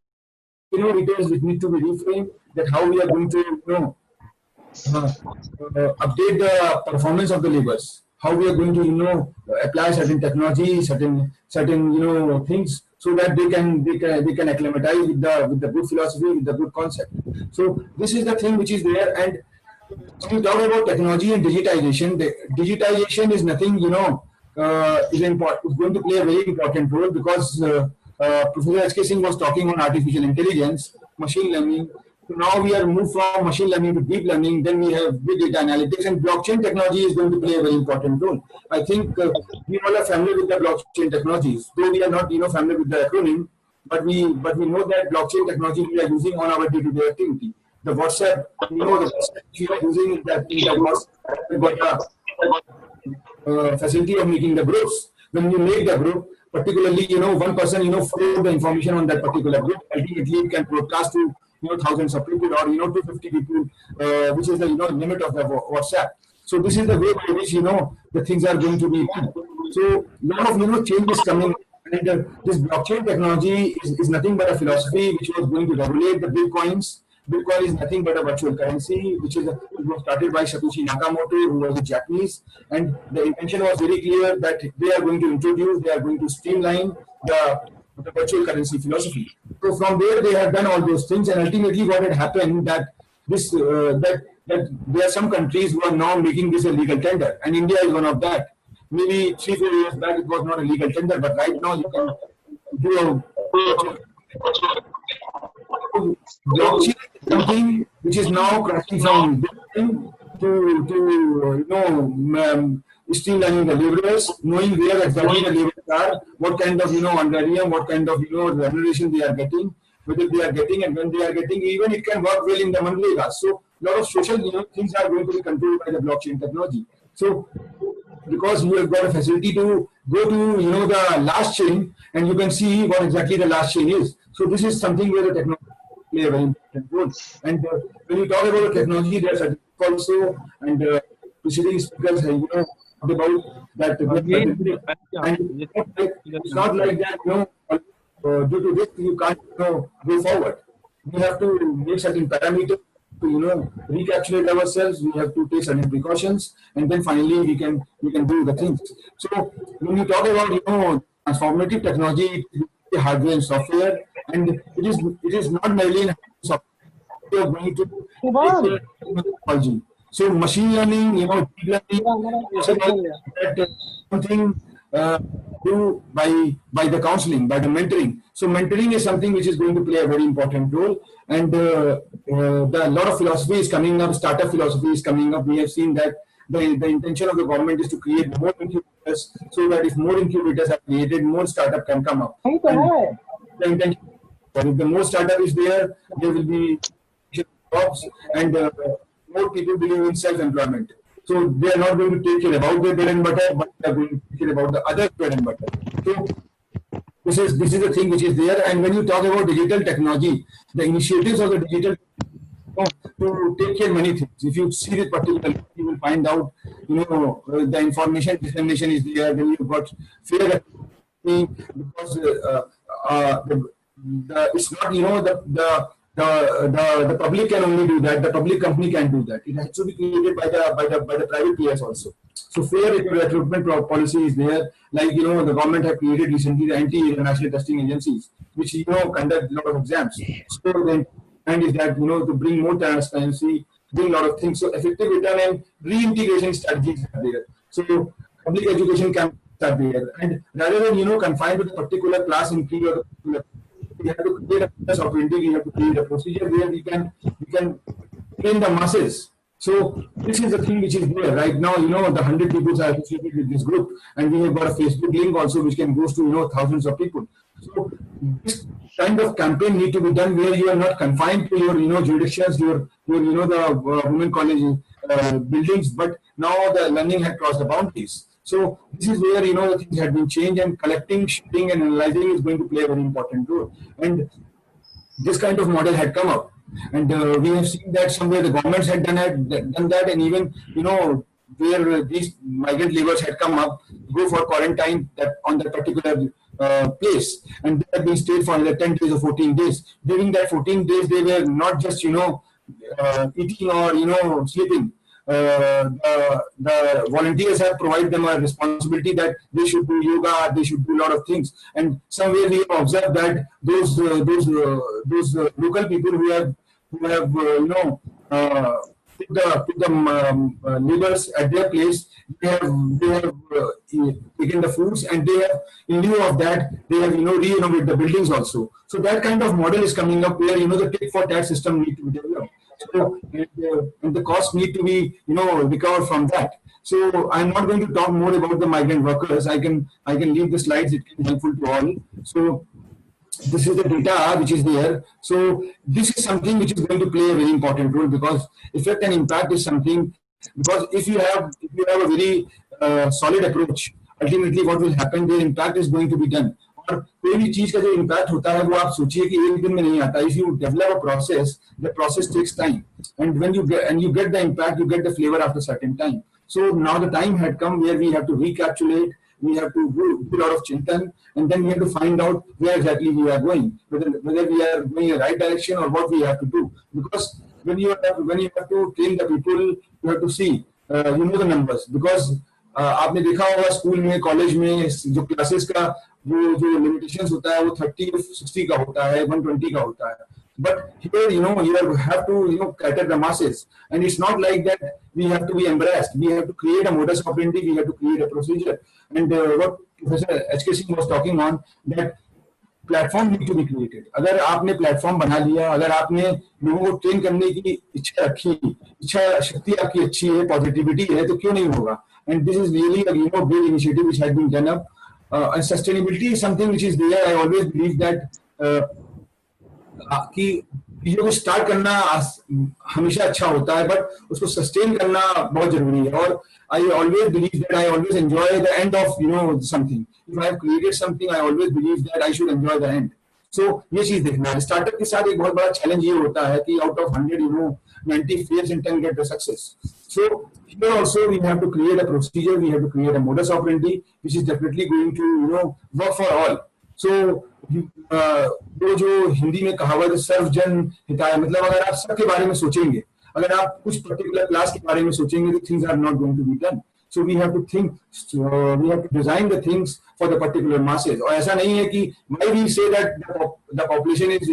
details which need to be reframed, that how we are going to, update the performance of the laborers, how we are going to, apply certain technology, certain things, so that they can acclimatize with the good philosophy, with the good concept. So this is the thing which is there. And when you talk about technology and digitization, the digitization is nothing, is going to play a very important role, because Professor H.K. Singh was talking on artificial intelligence, machine learning. So now we are moved from machine learning to deep learning. Then we have big data analytics, and blockchain technology is going to play a very important role. I think we all are familiar with the blockchain technologies, though we are not, familiar with the acronym, but we know that blockchain technology we are using on our day-to-day activity. The WhatsApp, the WhatsApp we are using in that WhatsApp, we got a facility of making the groups. When you make the group, particularly, one person, forward the information on that particular group, ultimately it can broadcast to, thousands of people, or, 250 people, which is the, limit of the WhatsApp. So this is the way by which, the things are going to be done. So lot of, changes coming. And this blockchain technology is nothing but a philosophy which was going to regulate the Bitcoins. Bitcoin is nothing but a virtual currency, which was started by Satoshi Nakamoto, who was a Japanese, and the intention was very clear that they are going to streamline the virtual currency philosophy. So from there they have done all those things, and ultimately what had happened that that there are some countries who are now making this a legal tender, and India is one of that. Maybe 3-4 years back it was not a legal tender, but right now you can do a blockchain, something which is now crossing from Bitcoin to streamlining the laborers, knowing where exactly the laborers are, what kind of honorarium, what kind of remuneration they are getting, whether they are getting and when they are getting. Even it can work well in the Manrega. So a lot of social things are going to be controlled by the blockchain technology. So because you have got a facility to go to the last chain, and you can see what exactly the last chain is. So this is something where the technology play a very important role. And when you talk about the technology, there are also, and preceding speakers have about that. And it's not like that. Due to this, you can't go forward. We have to make certain parameters to recapitulate ourselves. We have to take certain precautions, and then finally we can do the things. So when you talk about transformative technology, hardware and software, and it is not merely in software. We are going to technology. So machine learning, deep learning, something do by the counseling, by the mentoring. So mentoring is something which is going to play a very important role, and a lot of philosophy is coming up. Startup philosophy is coming up. We have seen that the intention of the government is to create more incubators, so that if more incubators are created, more startup can come up. And the intention, if the more startup is there, there will be jobs, and more people believe in self-employment. So they are not going to take care about their bread and butter, but they are going to take care about the other bread and butter. So this is the thing which is there. And when you talk about digital technology, the initiatives of the digital to take care of many things. If you see this particularly, you will find out, the information dissemination is there. Then you've got fair because it's not the public can only do that. The public company can do that. It has to be created by the private players also. So fair recruitment policy is there. Like the government have created recently the anti-national testing agencies, which conduct a lot of exams. So the intent is that to bring more transparency, bring a lot of things. So effective return and reintegration strategies are there. So public education are there, and rather than confined to the particular class entry or the particular, we have to create a process opportunity. We have to create a procedure where we can train the masses. So this is the thing which is there right now. The 100 people are associated with this group, and we have got a Facebook link also which can go to thousands of people. So this kind of campaign need to be done where you are not confined to your jurisdictions, your the women college buildings, but now the learning had crossed the boundaries. So this is where the things had been changed, and collecting, sharing, and analyzing is going to play a very important role. And this kind of model had come up, and we have seen that somewhere the governments had done that, and even where these migrant laborers had come up, go for quarantine on that particular place, and they have been stayed for either 10 days or 14 days. During that 14 days, they were not just eating or sleeping. The volunteers have provided them a responsibility that they should do yoga, they should do a lot of things, and somewhere we have observed that those local people who have put the laborers at their place, they have taken the foods, and they have, in lieu of that, they have re-innovated the buildings also. So that kind of model is coming up where the tit for tat system need to be developed. So and the costs need to be recovered from that. So I'm not going to talk more about the migrant workers. I can leave the slides. It can be helpful to all. So this is the data which is there. So this is something which is going to play a very important role, because effect and impact is something. Because if you have a very solid approach, ultimately what will happen, the impact is going to be done. और कोई भी चीज का जो impact होता है वो आप सोचिए कि एक दिन में नहीं आता. If you develop a process, the process takes time, and when you get the impact, you get the flavor after a certain time. So now the time had come where we have to recapitulate, we have to do a lot of chintan, and then we have to find out where exactly we are going, whether we are going in the right direction or what we have to do. Because when you have to train the people, you have to see the numbers. Because आपने देखा होगा school में, college में जो classes का जो limitations होता है वो 30-60 का होता है, 120 का होता है. But here, you have to, cater the masses, and it's not like that. We have to be embarrassed. We have to create a modus operandi. We have to create a procedure. And what Professor H.K. Singh was talking on, that platform need to be created. अगर आपने platform बना लिया, अगर आपने लोगों को train करने की इच्छा रखी, इच्छा शक्ति आपकी अच्छी है, पॉजिटिविटी है, तो क्यों नहीं होगा. And this is really a big initiative which has been done up. And sustainability is something which is there. I always believe that कि चीजों को स्टार्ट करना हमेशा अच्छा होता है, बट उसको सस्टेन करना बहुत जरूरी है. और I always believe that I always enjoy the end of something. If I have created something, I always believe that I should enjoy the end. So ये चीज देखना है. स्टार्टअप के साथ एक बहुत बड़ा चैलेंज ये होता है कि out of 100, 90 fails and 10 get the success. So here also we have to create a procedure, we have to create a modus operandi which is definitely going to work for all. So वो जो हिंदी में कहावत सर्व जन हिताय, मतलब अगर आप सबके बारे में सोचेंगे, अगर आप कुछ पर्टिकुलर क्लास के बारे में सोचेंगे, तो things are not going to be done. So we have to think, we have to design the things for the particular masses. और ऐसा नहीं है कि why we say that the population is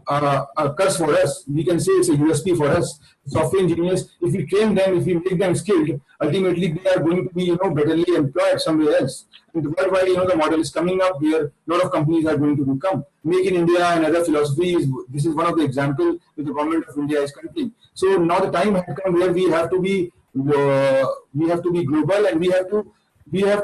a curse for us. We can say it's a USP for us. Software engineers, if we train them, if we make them skilled, ultimately they are going to be betterly employed somewhere else. And worldwide, the model is coming up where a lot of companies are going to become. Make in India and other philosophies. This is one of the examples that the government of India is conducting. So now the time has come where we have to be global, and we have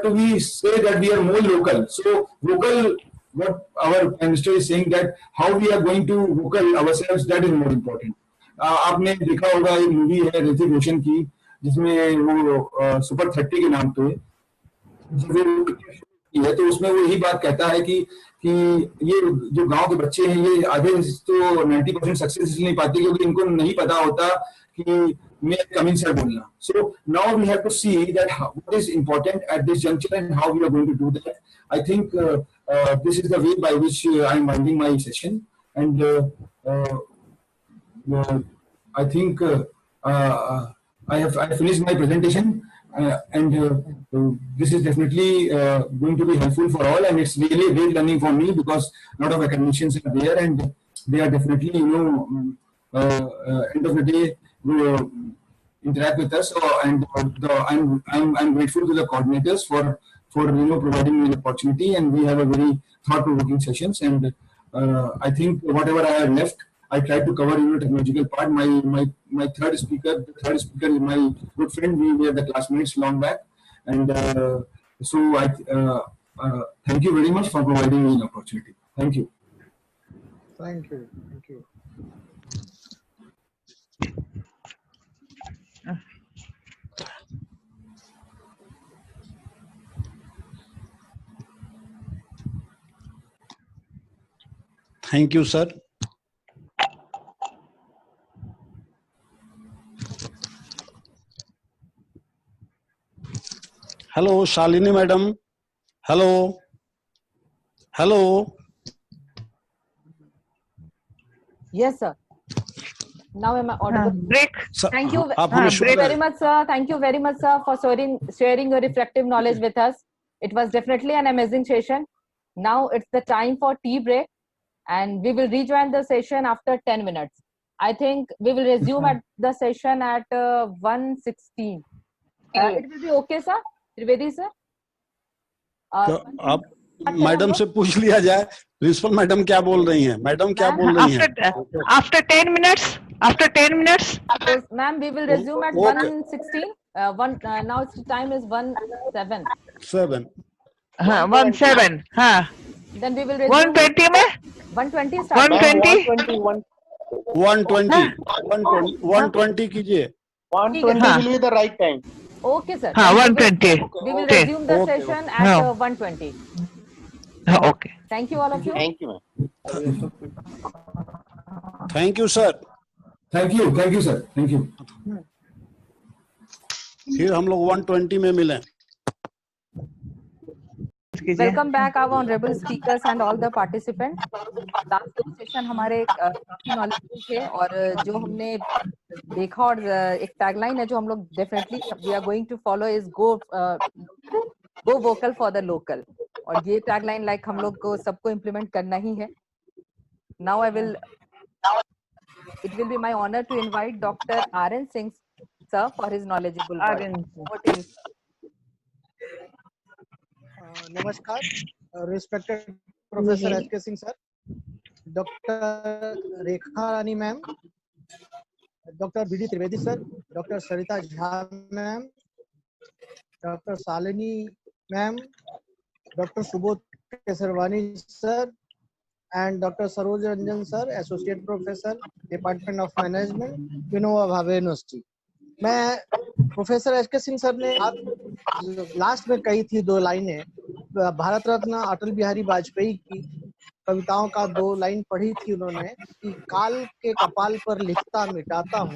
to be say that we are more local. So local. What our Prime Minister is saying, that how we are going to vocal ourselves, that is more important. आपने देखा होगा एक movie है ऋतिक रोशन की, जिसमें वो super 30 के नाम पे है, तो उसमें वो यही बात कहता है कि ये जो गांव के बच्चे हैं, ये आधे तो 90% सक्सेस इसलिए नहीं पाते क्योंकि इनको नहीं पता होता कि मैं कमिंग सर बोलना. So now we have to see that what is important at this juncture and how we are going to do that. I think this is the way by which I am winding my session, and I think I have finished my presentation, and this is definitely going to be helpful for all, and it's really a great learning for me because a lot of academicians are there, and they are definitely end of the day interact with us. I'm grateful to the coordinators for providing me an opportunity, and we have a very thought-provoking sessions. And I think whatever I have left, I tried to cover the technological part. My third speaker is my good friend. We were the classmates long back, and so I thank you very much for providing me an opportunity. Thank you. Thank you. Thank you. Thank you, sir. Hello, Shalini madam. Hello. Hello. Yes, sir. Now am I audible? Break. Sir, Thank you आप हमें सुन रहे very हैं? much, sir. Thank you very much, sir, for sharing your reflective knowledge with us. It was definitely an amazing session. Now it's the time for tea break, and we will rejoin the session after 10 minutes. I think we will resume at the session at 1:16. It will be okay, sir? Trivedi, sir? तो आप madam से पूछ लिया जाए, principal madam क्या बोल रही हैं? मैडम क्या बोल रही हैं? After 10 minutes. After 10 minutes. So, ma'am, we will resume at Okay. 1:16. Now its time is 1:07. 7. 1:07. हाँ. Then we will resume 1:20 में. 1:20 start. 1:20. 120 कीजिए. 1:20 will be the right time. Okay, sir. हाँ, Then 1:20. We will Okay. resume the Okay, session okay. at No. 1:20. Okay. Thank you, all of you. Thank you, ma'am. Thank you, sir. Thank you, sir. Thank you. फिर हम लोग 120 में मिलें. Welcome back, our honorable speakers and all the participants. Last दो session हमारे काफी knowledgeful थे, और जो हमने देखा, और एक टैगलाइन है जो हम लोग definitely we are going to follow is go vocal for the local, और ये टैगलाइन लाइक हम लोग को सबको इम्प्लीमेंट करना ही है. Now it will be my honor to invite Dr. R.N. Singh sir for his knowledgeable words. Over to you, sir. Namaskar, respected Professor H.K. Singh sir, Dr. Rekha Rani ma'am, Dr. B.D. Trivedi sir, Dr. Sarita Jha ma'am, Dr. Shalini ma'am, Dr. Subodh Kesarwani sir, and Dr. Saroj Ranjan sir, Associate Professor, Department of Management, Vinoba Bhave University. मैं professor H के Singh sir ने last में कही थी दो लाइनें, भारत रत्न अटल बिहारी वाजपेयी की कविताओं का दो लाइन पढ़ी थी उन्होंने कि काल के कपाल पर लिखता मिटाता हूँ,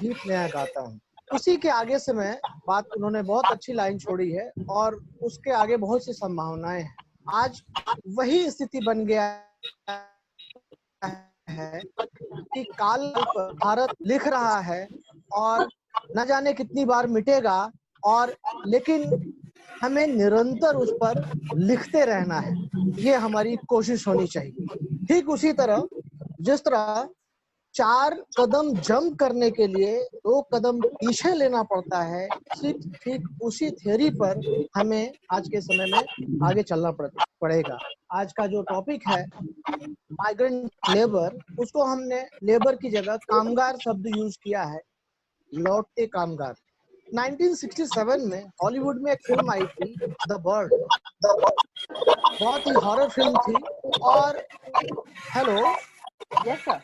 गीत नया गाता हूँ. उसी के आगे से मैं बात, उन्होंने बहुत अच्छी लाइन छोड़ी है और उसके आगे बहुत सी संभावनाएं हैं. आज वही स्थिति बन गया है कि काल पर भारत लिख रहा है और न जाने कितनी बार मिटेगा, और लेकिन हमें निरंतर उस पर लिखते रहना है, ये हमारी कोशिश होनी चाहिए. ठीक उसी तरह जिस तरह 4 कदम जंप करने के लिए 2 कदम पीछे लेना पड़ता है, ठीक उसी थ्योरी पर हमें आज के समय में आगे चलना पड़ेगा. आज का जो टॉपिक है माइग्रेंट लेबर, उसको हमने लेबर की जगह कामगार शब्द यूज किया है, लौटते कामगार. 1967 में हॉलीवुड में एक फिल्म आई थी द बर्ड, बहुत ही हॉरर फिल्म थी. और hello, Yes, sir.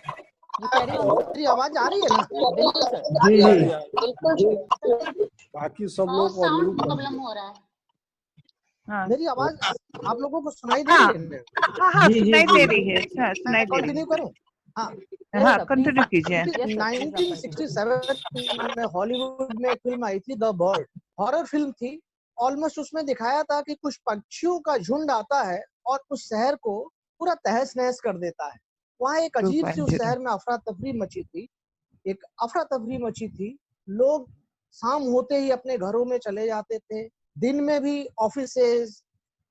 You carry on. मेरी आवाज आ रही है ना? बिल्कुल सर. बाकी सब लोग और म्यूट प्रॉब्लम हो रहा है. हाँ. मेरी आवाज आप लोगों को सुनाई दे रही है? हाँ, सुनाई दे रही है. हाँ, सुनाई दे रही कंटिन्यू करूं? हाँ, है. हाँ, कंटिन्यू कीजिए. 1967 में हॉलीवुड में एक फिल्म आई थी द बर्ड, हॉरर फिल्म थी. ऑलमोस्ट उसमें दिखाया था कि कुछ पक्षियों का झुंड आता है और उस शहर को पूरा तहस नहस कर देता है. वहाँ एक अजीब सी उस शहर में अफरा तफरी मची थी. लोग शाम होते ही अपने घरों में चले जाते थे. दिन में भी ऑफिसेज,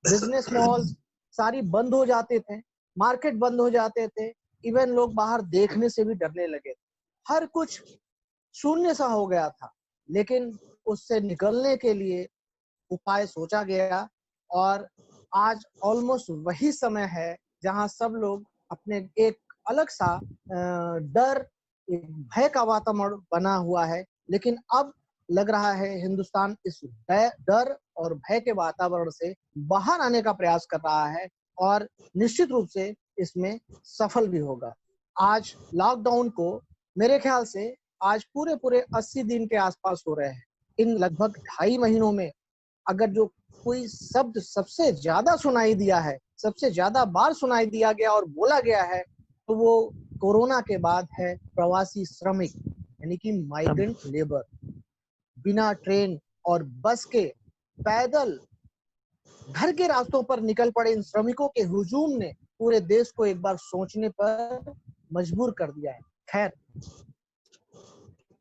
बिजनेस मॉल्स सारी बंद हो जाते थे, मार्केट बंद हो जाते थे, इवन लोग बाहर देखने से भी डरने लगे. हर कुछ शून्य सा हो गया था. लेकिन उससे निकलने के लिए उपाय सोचा गया और आज ऑलमोस्ट वही समय है जहां सब लोग अपने एक अलग सा डर, एक भय का वातावरण बना हुआ है। लेकिन अब लग रहा है हिंदुस्तान इस डर और भय के वातावरण से बाहर आने का प्रयास कर रहा है और निश्चित रूप से इसमें सफल भी होगा। आज लॉकडाउन को मेरे ख्याल से आज पूरे 80 दिन के आसपास हो रहे हैं। इन लगभग 2.5 महीनों में अगर जो कोई शब्द सबसे ज्यादा सुनाई दिया है, सबसे ज्यादा बार सुनाई दिया गया और बोला गया है, तो वो कोरोना के बाद है प्रवासी श्रमिक, यानी कि माइग्रेंट लेबर। बिना ट्रेन और बस के पैदल घर के रास्तों पर निकल पड़े इन श्रमिकों के हुजूम ने पूरे देश को एक बार सोचने पर मजबूर कर दिया है। खैर,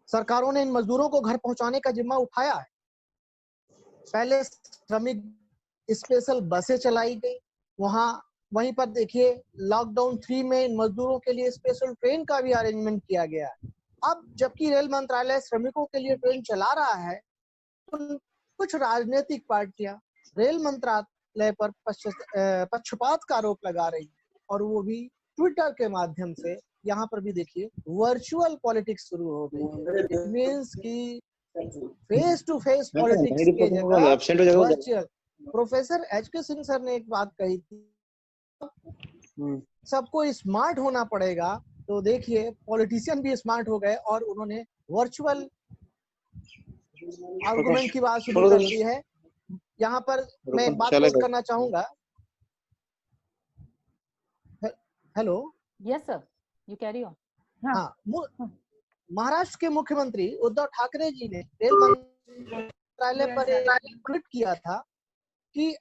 सरकारों ने इन मजदूरों को घर पहुंचाने का जिम्मा उठाया है। पहले श्रमिक स्पेशल बसें चलाई गई, वहीं पर देखिए लॉकडाउन 3 में इन मजदूरों के लिए स्पेशल ट्रेन का भी अरेंजमेंट किया गया है। अब जबकि रेल मंत्रालय श्रमिकों के लिए ट्रेन चला रहा है, तो कुछ राजनीतिक पार्टियां रेल मंत्रालय पर पक्षपात का आरोप लगा रही है और वो भी ट्विटर के माध्यम से। यहाँ पर भी देखिए वर्चुअल पॉलिटिक्स शुरू हो गई। इट मींस कि फेस टू फेस पॉलिटिक्स के जगह virtual. Professor HK Singh sir ने एक बात कही थी, सबको स्मार्ट होना पड़ेगा। तो देखिए पॉलिटिशियन भी स्मार्ट हो गए और उन्होंने वर्चुअल आर्गुमेंट की बात शुरू कर दी है। यहाँ पर मैं एक बात पोस्ट करना चाहूंगा। Hello, yes sir, you carry on. हाँ, महाराष्ट्र के मुख्यमंत्री उद्धव ठाकरे जी ने रेल मंत्रालय पर एक ट्वीट किया था कि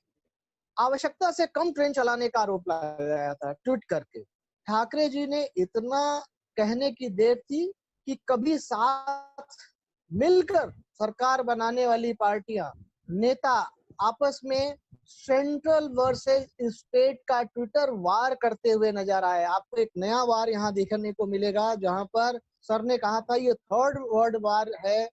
आवश्यकता से कम ट्रेन चलाने का आरोप लगाया था। ट्वीट करके ठाकरे जी ने इतना कहने की देर थी कि कभी साथ मिलकर सरकार बनाने वाली पार्टियां, नेता आपस में सेंट्रल वर्सेस स्टेट का ट्विटर वार करते हुए नजर आए। आपको एक नया वार यहाँ देखने को मिलेगा, जहां पर सर ने कहा था ये थर्ड वर्ल्ड वार है,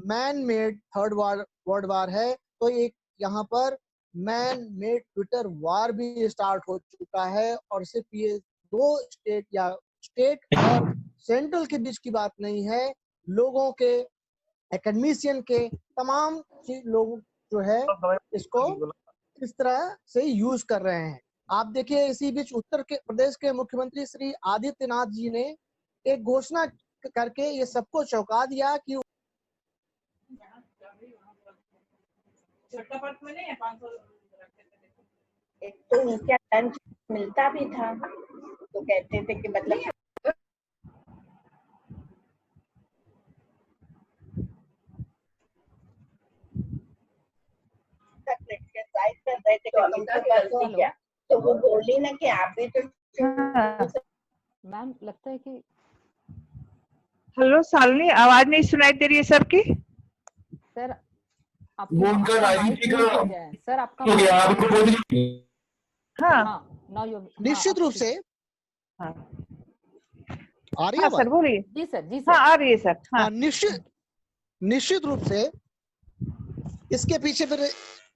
man made third world war है। तो एक यहाँ पर मैन मेड ट्विटर वार भी स्टार्ट हो चुका है। और सिर्फ ये 2 स्टेट या स्टेट और सेंट्रल के बीच की बात नहीं है, लोगों के, एकेडमिशियन के, तमाम लोग जो है इसको इस तरह से यूज कर रहे हैं। आप देखिए इसी बीच उत्तर प्रदेश के मुख्यमंत्री श्री आदित्यनाथ जी ने एक घोषणा करके ये सबको चौंका दिया कि एक तो उनका लंच मिलता भी था, तो कहते थे कि मतलब क्या, तो वो बोली ना कि आप भी तो। मैम लगता है कि हेलो शालिनी, आवाज नहीं सुनाई दे रही है सर की। सर वो उनका राजनीति का सर आपका हो गया। हाँ, निश्चित रूप से हाँ आ रही है सर, बोलिए। जी सर, जी हाँ सर, आ रही है सर। हाँ, निश्चित रूप से इसके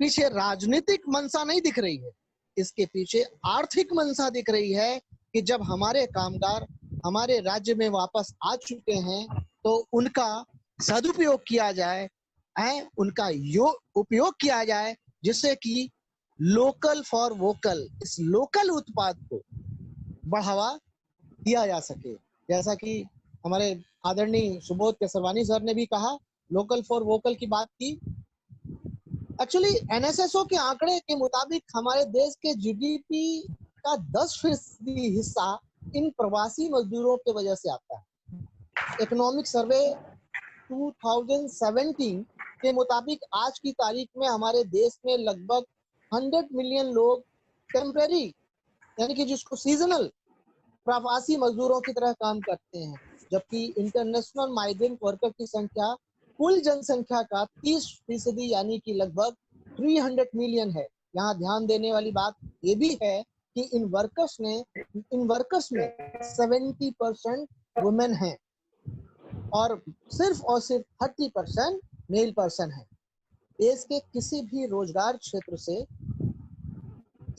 पीछे राजनीतिक मंशा नहीं दिख रही है, इसके पीछे आर्थिक मंशा दिख रही है कि जब हमारे कामगार हमारे राज्य में वापस आ चुके हैं तो उनका सदुपयोग किया जाए, उनका उपयोग किया जाए, जिससे कि लोकल फॉर वोकल, इस लोकल उत्पाद को बढ़ावा दिया जा सके। जैसा कि हमारे आदरणीय सुबोध केसरवानी सर ने भी कहा, लोकल फॉर वोकल की बात की। एक्चुअली एनएसएसओ के आंकड़े के मुताबिक हमारे देश के जीडीपी का 10% हिस्सा इन प्रवासी मजदूरों की वजह से आता है। इकोनॉमिक सर्वे 2017 के मुताबिक आज की तारीख में हमारे देश में लगभग 100 मिलियन लोग टेम्परेरी, यानी कि जिसको सीजनल प्रवासी मजदूरों की तरह काम करते हैं, जबकि इंटरनेशनल माइग्रेंट वर्कर की संख्या कुल जनसंख्या का 30% यानी कि लगभग 300 मिलियन है। यहाँ ध्यान देने वाली बात ये भी है कि इन वर्कर्स में 70% वुमेन हैं और सिर्फ 30% मेल पर्सन है। देश के किसी भी रोजगार क्षेत्र से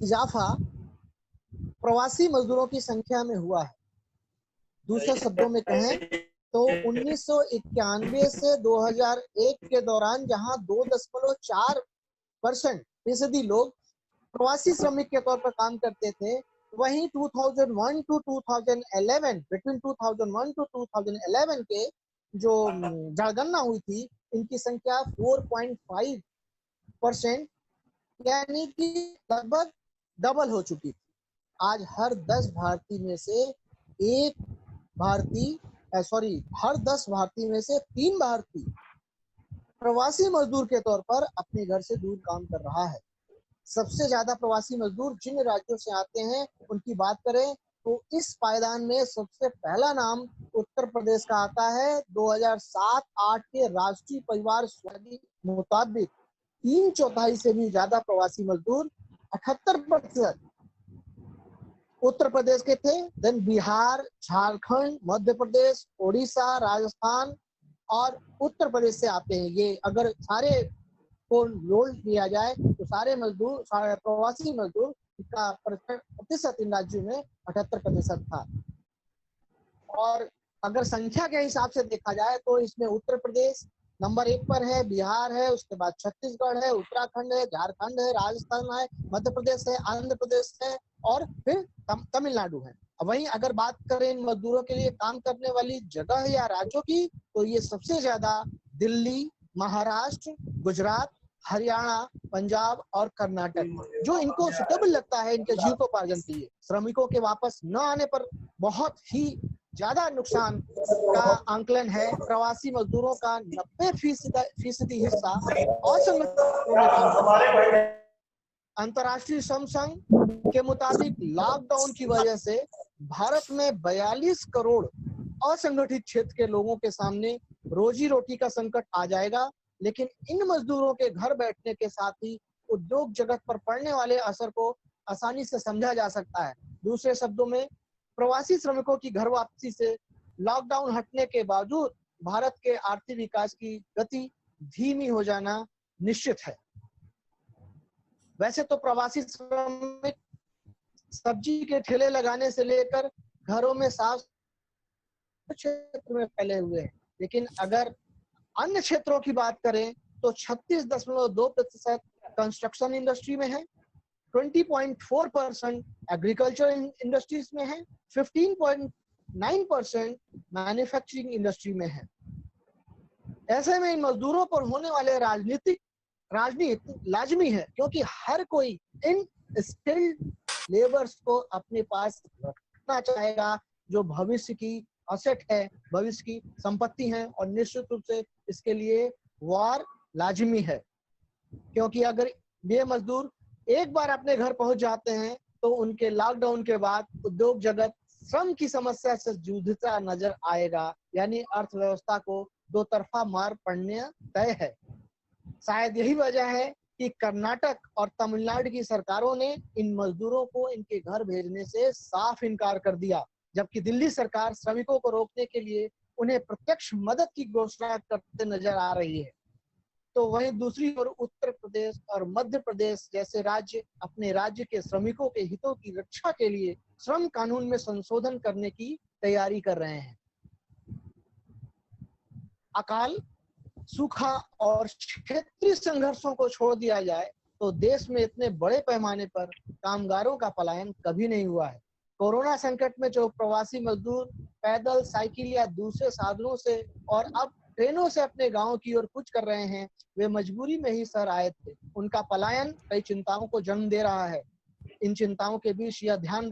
इजाफा प्रवासी मजदूरों की संख्या में हुआ है। दूसरे शब्दों में कहें तो 1991 से 2001 के दौरान जहां 2.4% लोग प्रवासी श्रमिक के तौर पर काम करते थे, वहीं 2001 टू 2011 बिटवीन 2001 टू 2011 के जो जनगणना हुई थी, इनकी संख्या 4.5% यानी कि लगभग डबल हो चुकी थी। आज हर 10 भारतीय में से 3 भारतीय प्रवासी मजदूर के तौर पर अपने घर से दूर काम कर रहा है। सबसे ज्यादा प्रवासी मजदूर जिन राज्यों से आते हैं उनकी बात करें तो इस पायदान में सबसे पहला नाम उत्तर प्रदेश का आता है। 2007-8 के राष्ट्रीय परिवार स्वास्थ्य मुताबिक 3/4 से भी ज्यादा प्रवासी मजदूर 78% उत्तर प्रदेश के थे। देन बिहार, झारखंड, मध्य प्रदेश, ओडिशा, राजस्थान और उत्तर प्रदेश से आते हैं। ये अगर सारे को लोड किया जाए तो सारे प्रवासी मजदूर का प्रतिशत इन राज्यों में 78% था। और अगर संख्या के हिसाब से देखा जाए तो इसमें उत्तर प्रदेश नंबर 1 पर है, बिहार है, उसके बाद छत्तीसगढ़ है, उत्तराखंड है, झारखंड है, राजस्थान है, मध्य प्रदेश है, आंध्र प्रदेश है और फिर तमिलनाडु है। वहीं अगर बात करें इन मजदूरों के लिए काम करने वाली जगह या राज्यों की तो ये सबसे ज्यादा दिल्ली, महाराष्ट्र, गुजरात, हरियाणा, पंजाब और कर्नाटक जो इनको सुटेबल लगता है इनके जीविकोपार्जन के लिए। श्रमिकों के वापस न आने पर बहुत ही ज्यादा नुकसान का आंकलन है। प्रवासी मजदूरों का 90% हिस्सा असंगठित में काम करता है। अंतर्राष्ट्रीय श्रम संघ के मुताबिक लॉकडाउन की वजह से भारत में 42 करोड़ असंगठित क्षेत्र के लोगों के सामने रोजी रोटी का संकट आ जाएगा। लेकिन इन मजदूरों के घर बैठने के साथ ही उद्योग जगत पर पड़ने वाले असर को आसानी से समझा जा सकता है। दूसरे शब्दों में प्रवासी श्रमिकों की घर वापसी से लॉकडाउन हटने के बावजूद भारत के आर्थिक विकास की गति धीमी हो जाना निश्चित है। वैसे तो प्रवासी श्रमिक सब्जी के ठेले लगाने से लेकर घरों में साफ क्षेत्र में फैले हुए हैं, लेकिन अगर अन्य क्षेत्रों की बात करें तो 36.2% कंस्ट्रक्शन इंडस्ट्री में है, 20.4% एग्रीकल्चर इंडस्ट्रीज में है, 15.9% मैन्युफैक्चरिंग इंडस्ट्री में है। ऐसे में इन मजदूरों पर होने वाले राजनीति लाजमी है, क्योंकि हर कोई इन स्किल्ड लेबर्स को अपने पास रखना चाहेगा जो भविष्य की असेट है, भविष्य की संपत्ति है, और निश्चित रूप से इसके लिए वार लाजमी है। क्योंकि अगर ये मजदूर एक बार अपने घर पहुंच जाते हैं तो उनके लॉकडाउन के बाद उद्योग जगत श्रम की समस्या से जूझता नजर आएगा, यानी अर्थव्यवस्था को दो तरफा मार पड़ने तय है। शायद यही वजह है कि कर्नाटक और तमिलनाडु की सरकारों ने इन मजदूरों को इनके घर भेजने से साफ इनकार कर दिया, जबकि दिल्ली सरकार श्रमिकों को रोकने के लिए उन्हें प्रत्यक्ष मदद की घोषणा करते नजर आ रही है। तो वहीं दूसरी ओर उत्तर प्रदेश और मध्य प्रदेश जैसे राज्य अपने राज्य के श्रमिकों के हितों की रक्षा के लिए श्रम कानून में संशोधन करने की तैयारी कर रहे हैं। अकाल, सूखा और क्षेत्रीय संघर्षों को छोड़ दिया जाए तो देश में इतने बड़े पैमाने पर कामगारों का पलायन कभी नहीं हुआ है। कोरोना संकट में जो प्रवासी मजदूर पैदल, साइकिल या दूसरे साधनों से और अब ट्रेनों से अपने गांव की ओर कूच कर रहे हैं, वे मजबूरी में ही शहर आए थे। उनका पलायन कई चिंताओं को जन्म दे रहा है। इन चिंताओं के बीच यह ध्यान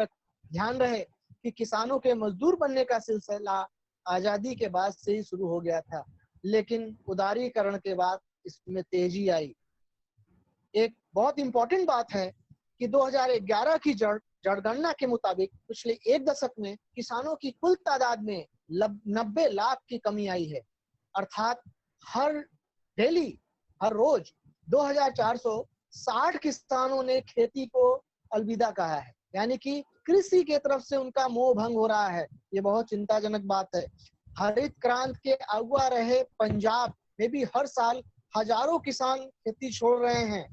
रहे कि किसानों के मजदूर बनने का सिलसिला आजादी के बाद से ही शुरू हो गया था, लेकिन उदारीकरण के बाद इसमें तेजी आई। एक बहुत इंपॉर्टेंट बात है कि 2011 की जनगणना के मुताबिक पिछले एक दशक में किसानों की कुल तादाद में 90 लाख की कमी आई है। अर्थात हर रोज 2460 किसानों ने खेती को अलविदा कहा है, यानी कि कृषि के तरफ से उनका मोह भंग हो रहा है। ये बहुत चिंताजनक बात है। हरित क्रांति के अगुआ रहे पंजाब में भी हर साल हजारों किसान खेती छोड़ रहे हैं।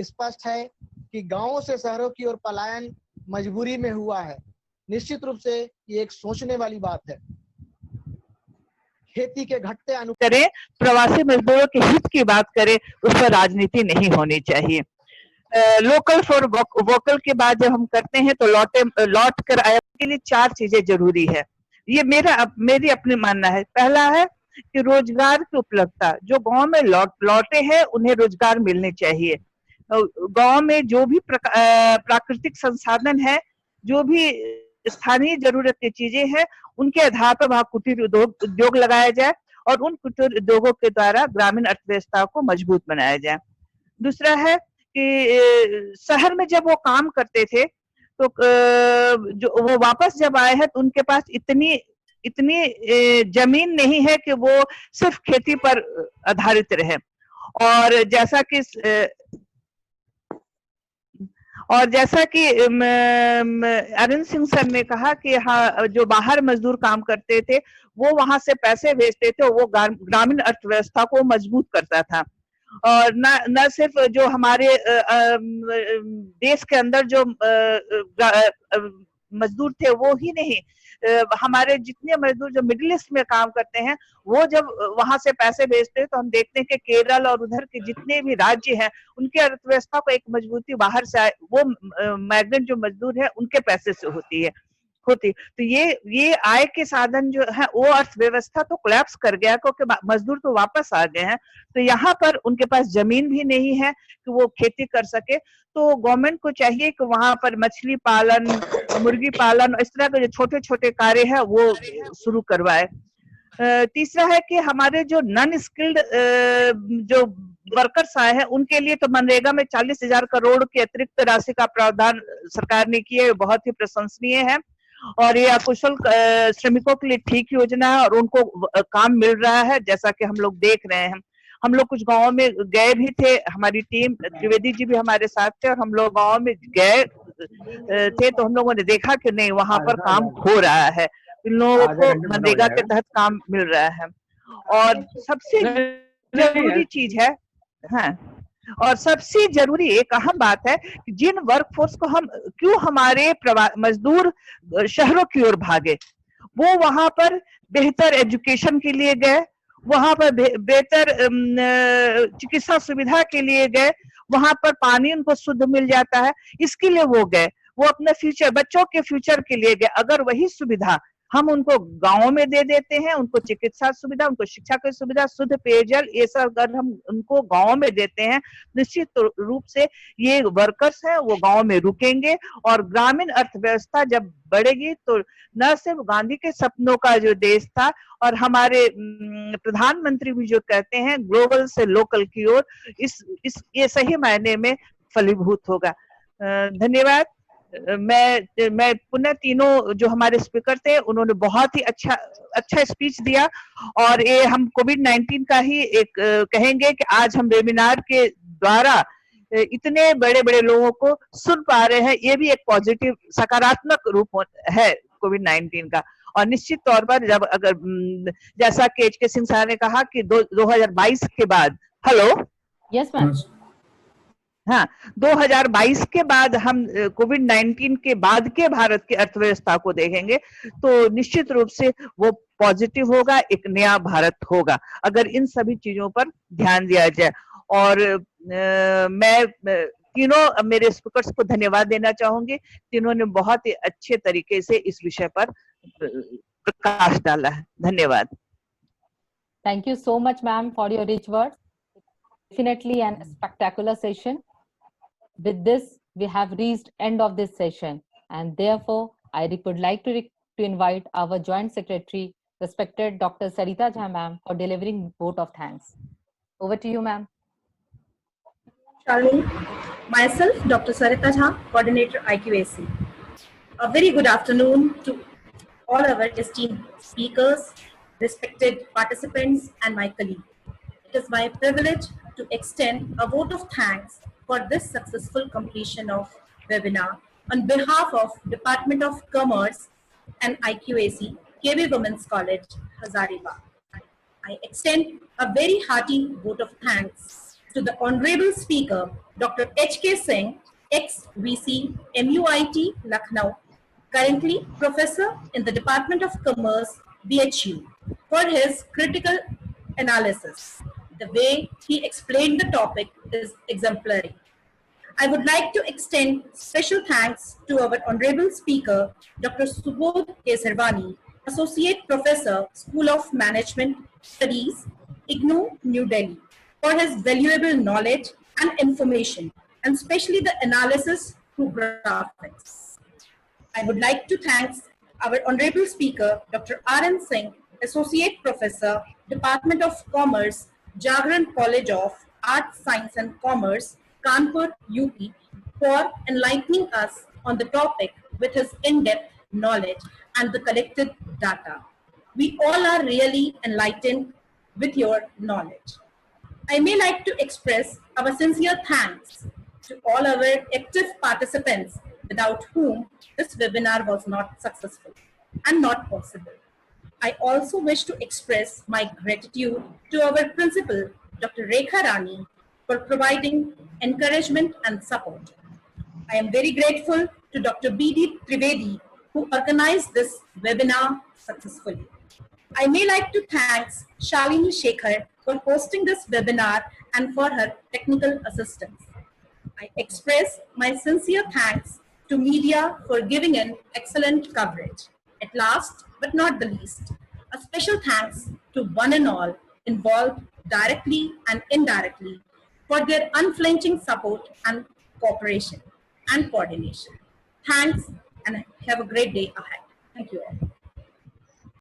स्पष्ट है कि गांवों से शहरों की ओर पलायन मजबूरी में हुआ है। निश्चित रूप से ये एक सोचने वाली बात है। खेती के घटते करें, प्रवासी मजदूरों के हित की बात करें, उस पर राजनीति नहीं होनी चाहिए। लोकल फॉर वोकल के बाद जब हम करते हैं तो लौट कर आया के लिए 4 चीजें जरूरी है। ये मेरी अपनी मानना है। पहला है कि रोजगार की उपलब्धता, जो गांव में लौटे हैं उन्हें रोजगार मिलने चाहिए। गांव में जो भी प्राकृतिक संसाधन है, जो भी स्थानीय जरूरत की चीजें हैं, उनके आधार पर वहां कुटीर उद्योग लगाया जाए और उन कुटीर उद्योगों के द्वारा ग्रामीण अर्थव्यवस्था को मजबूत बनाया जाए। दूसरा है कि शहर में जब वो काम करते थे तो जो वो वापस जब आए हैं तो उनके पास इतनी जमीन नहीं है कि वो सिर्फ खेती पर आधारित रहे। और जैसा कि अरविंद सिंह सर ने कहा कि हाँ, जो बाहर मजदूर काम करते थे वो वहां से पैसे भेजते थे, वो ग्रामीण अर्थव्यवस्था को मजबूत करता था। और न सिर्फ जो हमारे देश के अंदर जो मजदूर थे वो ही नहीं, हमारे जितने मजदूर जो मिडिल ईस्ट में काम करते हैं, वो जब वहां से पैसे भेजते हैं तो हम देखते हैं कि केरल और उधर के जितने भी राज्य हैं उनकी अर्थव्यवस्था को एक मजबूती बाहर से वो माइग्रेंट जो मजदूर है उनके पैसे से होती। तो ये आय के साधन जो है वो अर्थव्यवस्था तो कोलैप्स कर गया क्योंकि मजदूर तो वापस आ गए हैं। तो यहाँ पर उनके पास जमीन भी नहीं है कि वो खेती कर सके। तो गवर्नमेंट को चाहिए कि वहां पर मछली पालन, मुर्गी पालन, इस तरह के जो छोटे छोटे कार्य है वो शुरू करवाए। तीसरा है कि हमारे जो नॉन स्किल्ड जो वर्कर्स आए हैं उनके लिए तो मनरेगा में 40,000 करोड़ की अतिरिक्त राशि का प्रावधान सरकार ने किया है, बहुत ही प्रशंसनीय है। और ये अकुशल श्रमिकों के लिए ठीक योजना है और उनको काम मिल रहा है, जैसा कि हम लोग देख रहे हैं। हम लोग कुछ गांव में गए भी थे, हमारी टीम त्रिवेदी जी भी हमारे साथ थे और हम लोग गांव में गए थे तो हम लोगों ने देखा कि नहीं, वहां पर काम हो रहा है, इन लोगों को मनरेगा के तहत काम मिल रहा है। और सबसे जरूरी चीज है, हाँ, और सबसे जरूरी एक अहम बात है कि जिन वर्कफोर्स को हम क्यों हमारे मजदूर शहरों की ओर भागे, वो वहां पर बेहतर एजुकेशन के लिए गए, वहां पर बेहतर चिकित्सा सुविधा के लिए गए, वहां पर पानी उनको शुद्ध मिल जाता है, इसके लिए वो गए, वो अपने फ्यूचर, बच्चों के फ्यूचर के लिए गए। अगर वही सुविधा हम उनको गांवों में दे देते हैं, उनको चिकित्सा सुविधा, उनको शिक्षा की सुविधा, शुद्ध पेयजल, ये सब अगर हम उनको गांव में देते हैं, निश्चित रूप से ये वर्कर्स हैं वो गांव में रुकेंगे और ग्रामीण अर्थव्यवस्था जब बढ़ेगी तो न सिर्फ गांधी के सपनों का जो देश था और हमारे प्रधानमंत्री भी जो कहते हैं ग्लोबल से लोकल की ओर, ये सही मायने में फलीभूत होगा। धन्यवाद। मैं पुनः तीनों जो हमारे स्पीकर थे उन्होंने बहुत ही अच्छा स्पीच दिया और ये हम कोविड-19 का ही एक कहेंगे कि आज हम वेबिनार के द्वारा इतने बड़े लोगों को सुन पा रहे हैं, ये भी एक पॉजिटिव सकारात्मक रूप है कोविड-19 का। और निश्चित तौर पर जब अगर जैसा कि एच के सिंह साहब ने कहा कि 2022 के बाद, हेलो, यस मैम, हाँ, 2022 के बाद हम कोविड-19 के बाद के भारत की अर्थव्यवस्था को देखेंगे तो निश्चित रूप से वो पॉजिटिव होगा, एक नया भारत होगा अगर इन सभी चीजों पर ध्यान दिया जाए। और मैं तीनों मेरे स्पीकर्स को धन्यवाद देना चाहूंगी, तीनों ने बहुत ही अच्छे तरीके से इस विषय पर प्रकाश डाला है। धन्यवाद। Thank you so much, ma'am, for your rich words. Definitely an spectacular session. With this, we have reached end of this session, and therefore, I would like to invite our Joint Secretary, respected Dr. Sarita Jha, ma'am, for delivering vote of thanks. Over to you, ma'am. Shalini, myself, Dr. Sarita Jha, Coordinator IQAC. A very good afternoon to all our esteemed speakers, respected participants, and my colleagues. It is my privilege to extend a vote of thanks for this successful completion of webinar on behalf of Department of Commerce and IQAC, KB Women's College, Hazaribagh. I extend a very hearty vote of thanks to the Honorable Speaker, Dr. H.K. Singh, ex-VC, MUIT, Lucknow, currently Professor in the Department of Commerce, BHU, for his critical analysis. The way he explained the topic is exemplary. I would like to extend special thanks to our Honorable Speaker, Dr. Subodh Kesarwani, Associate Professor, School of Management Studies, IGNOU, New Delhi, for his valuable knowledge and information, and especially the analysis through graphics. I would like to thank our Honorable Speaker, Dr. R.N. Singh, Associate Professor, Department of Commerce, Jagran College of Arts, Science and Commerce, Kanpur, UP, for enlightening us on the topic with his in-depth knowledge and the collected data. We all are really enlightened with your knowledge. I may like to express our sincere thanks to all our active participants, without whom this webinar was not successful and not possible. I also wish to express my gratitude to our principal, Dr. Rekha Rani, for providing encouragement and support. I am very grateful to Dr. B.D. Trivedi, who organized this webinar successfully. I may like to thank Shalini Shekhar for hosting this webinar and for her technical assistance. I express my sincere thanks to media for giving an excellent coverage. At last, but not the least, a special thanks to one and all involved directly and indirectly for their unflinching support and cooperation and coordination. Thanks and have a great day ahead. Thank you all.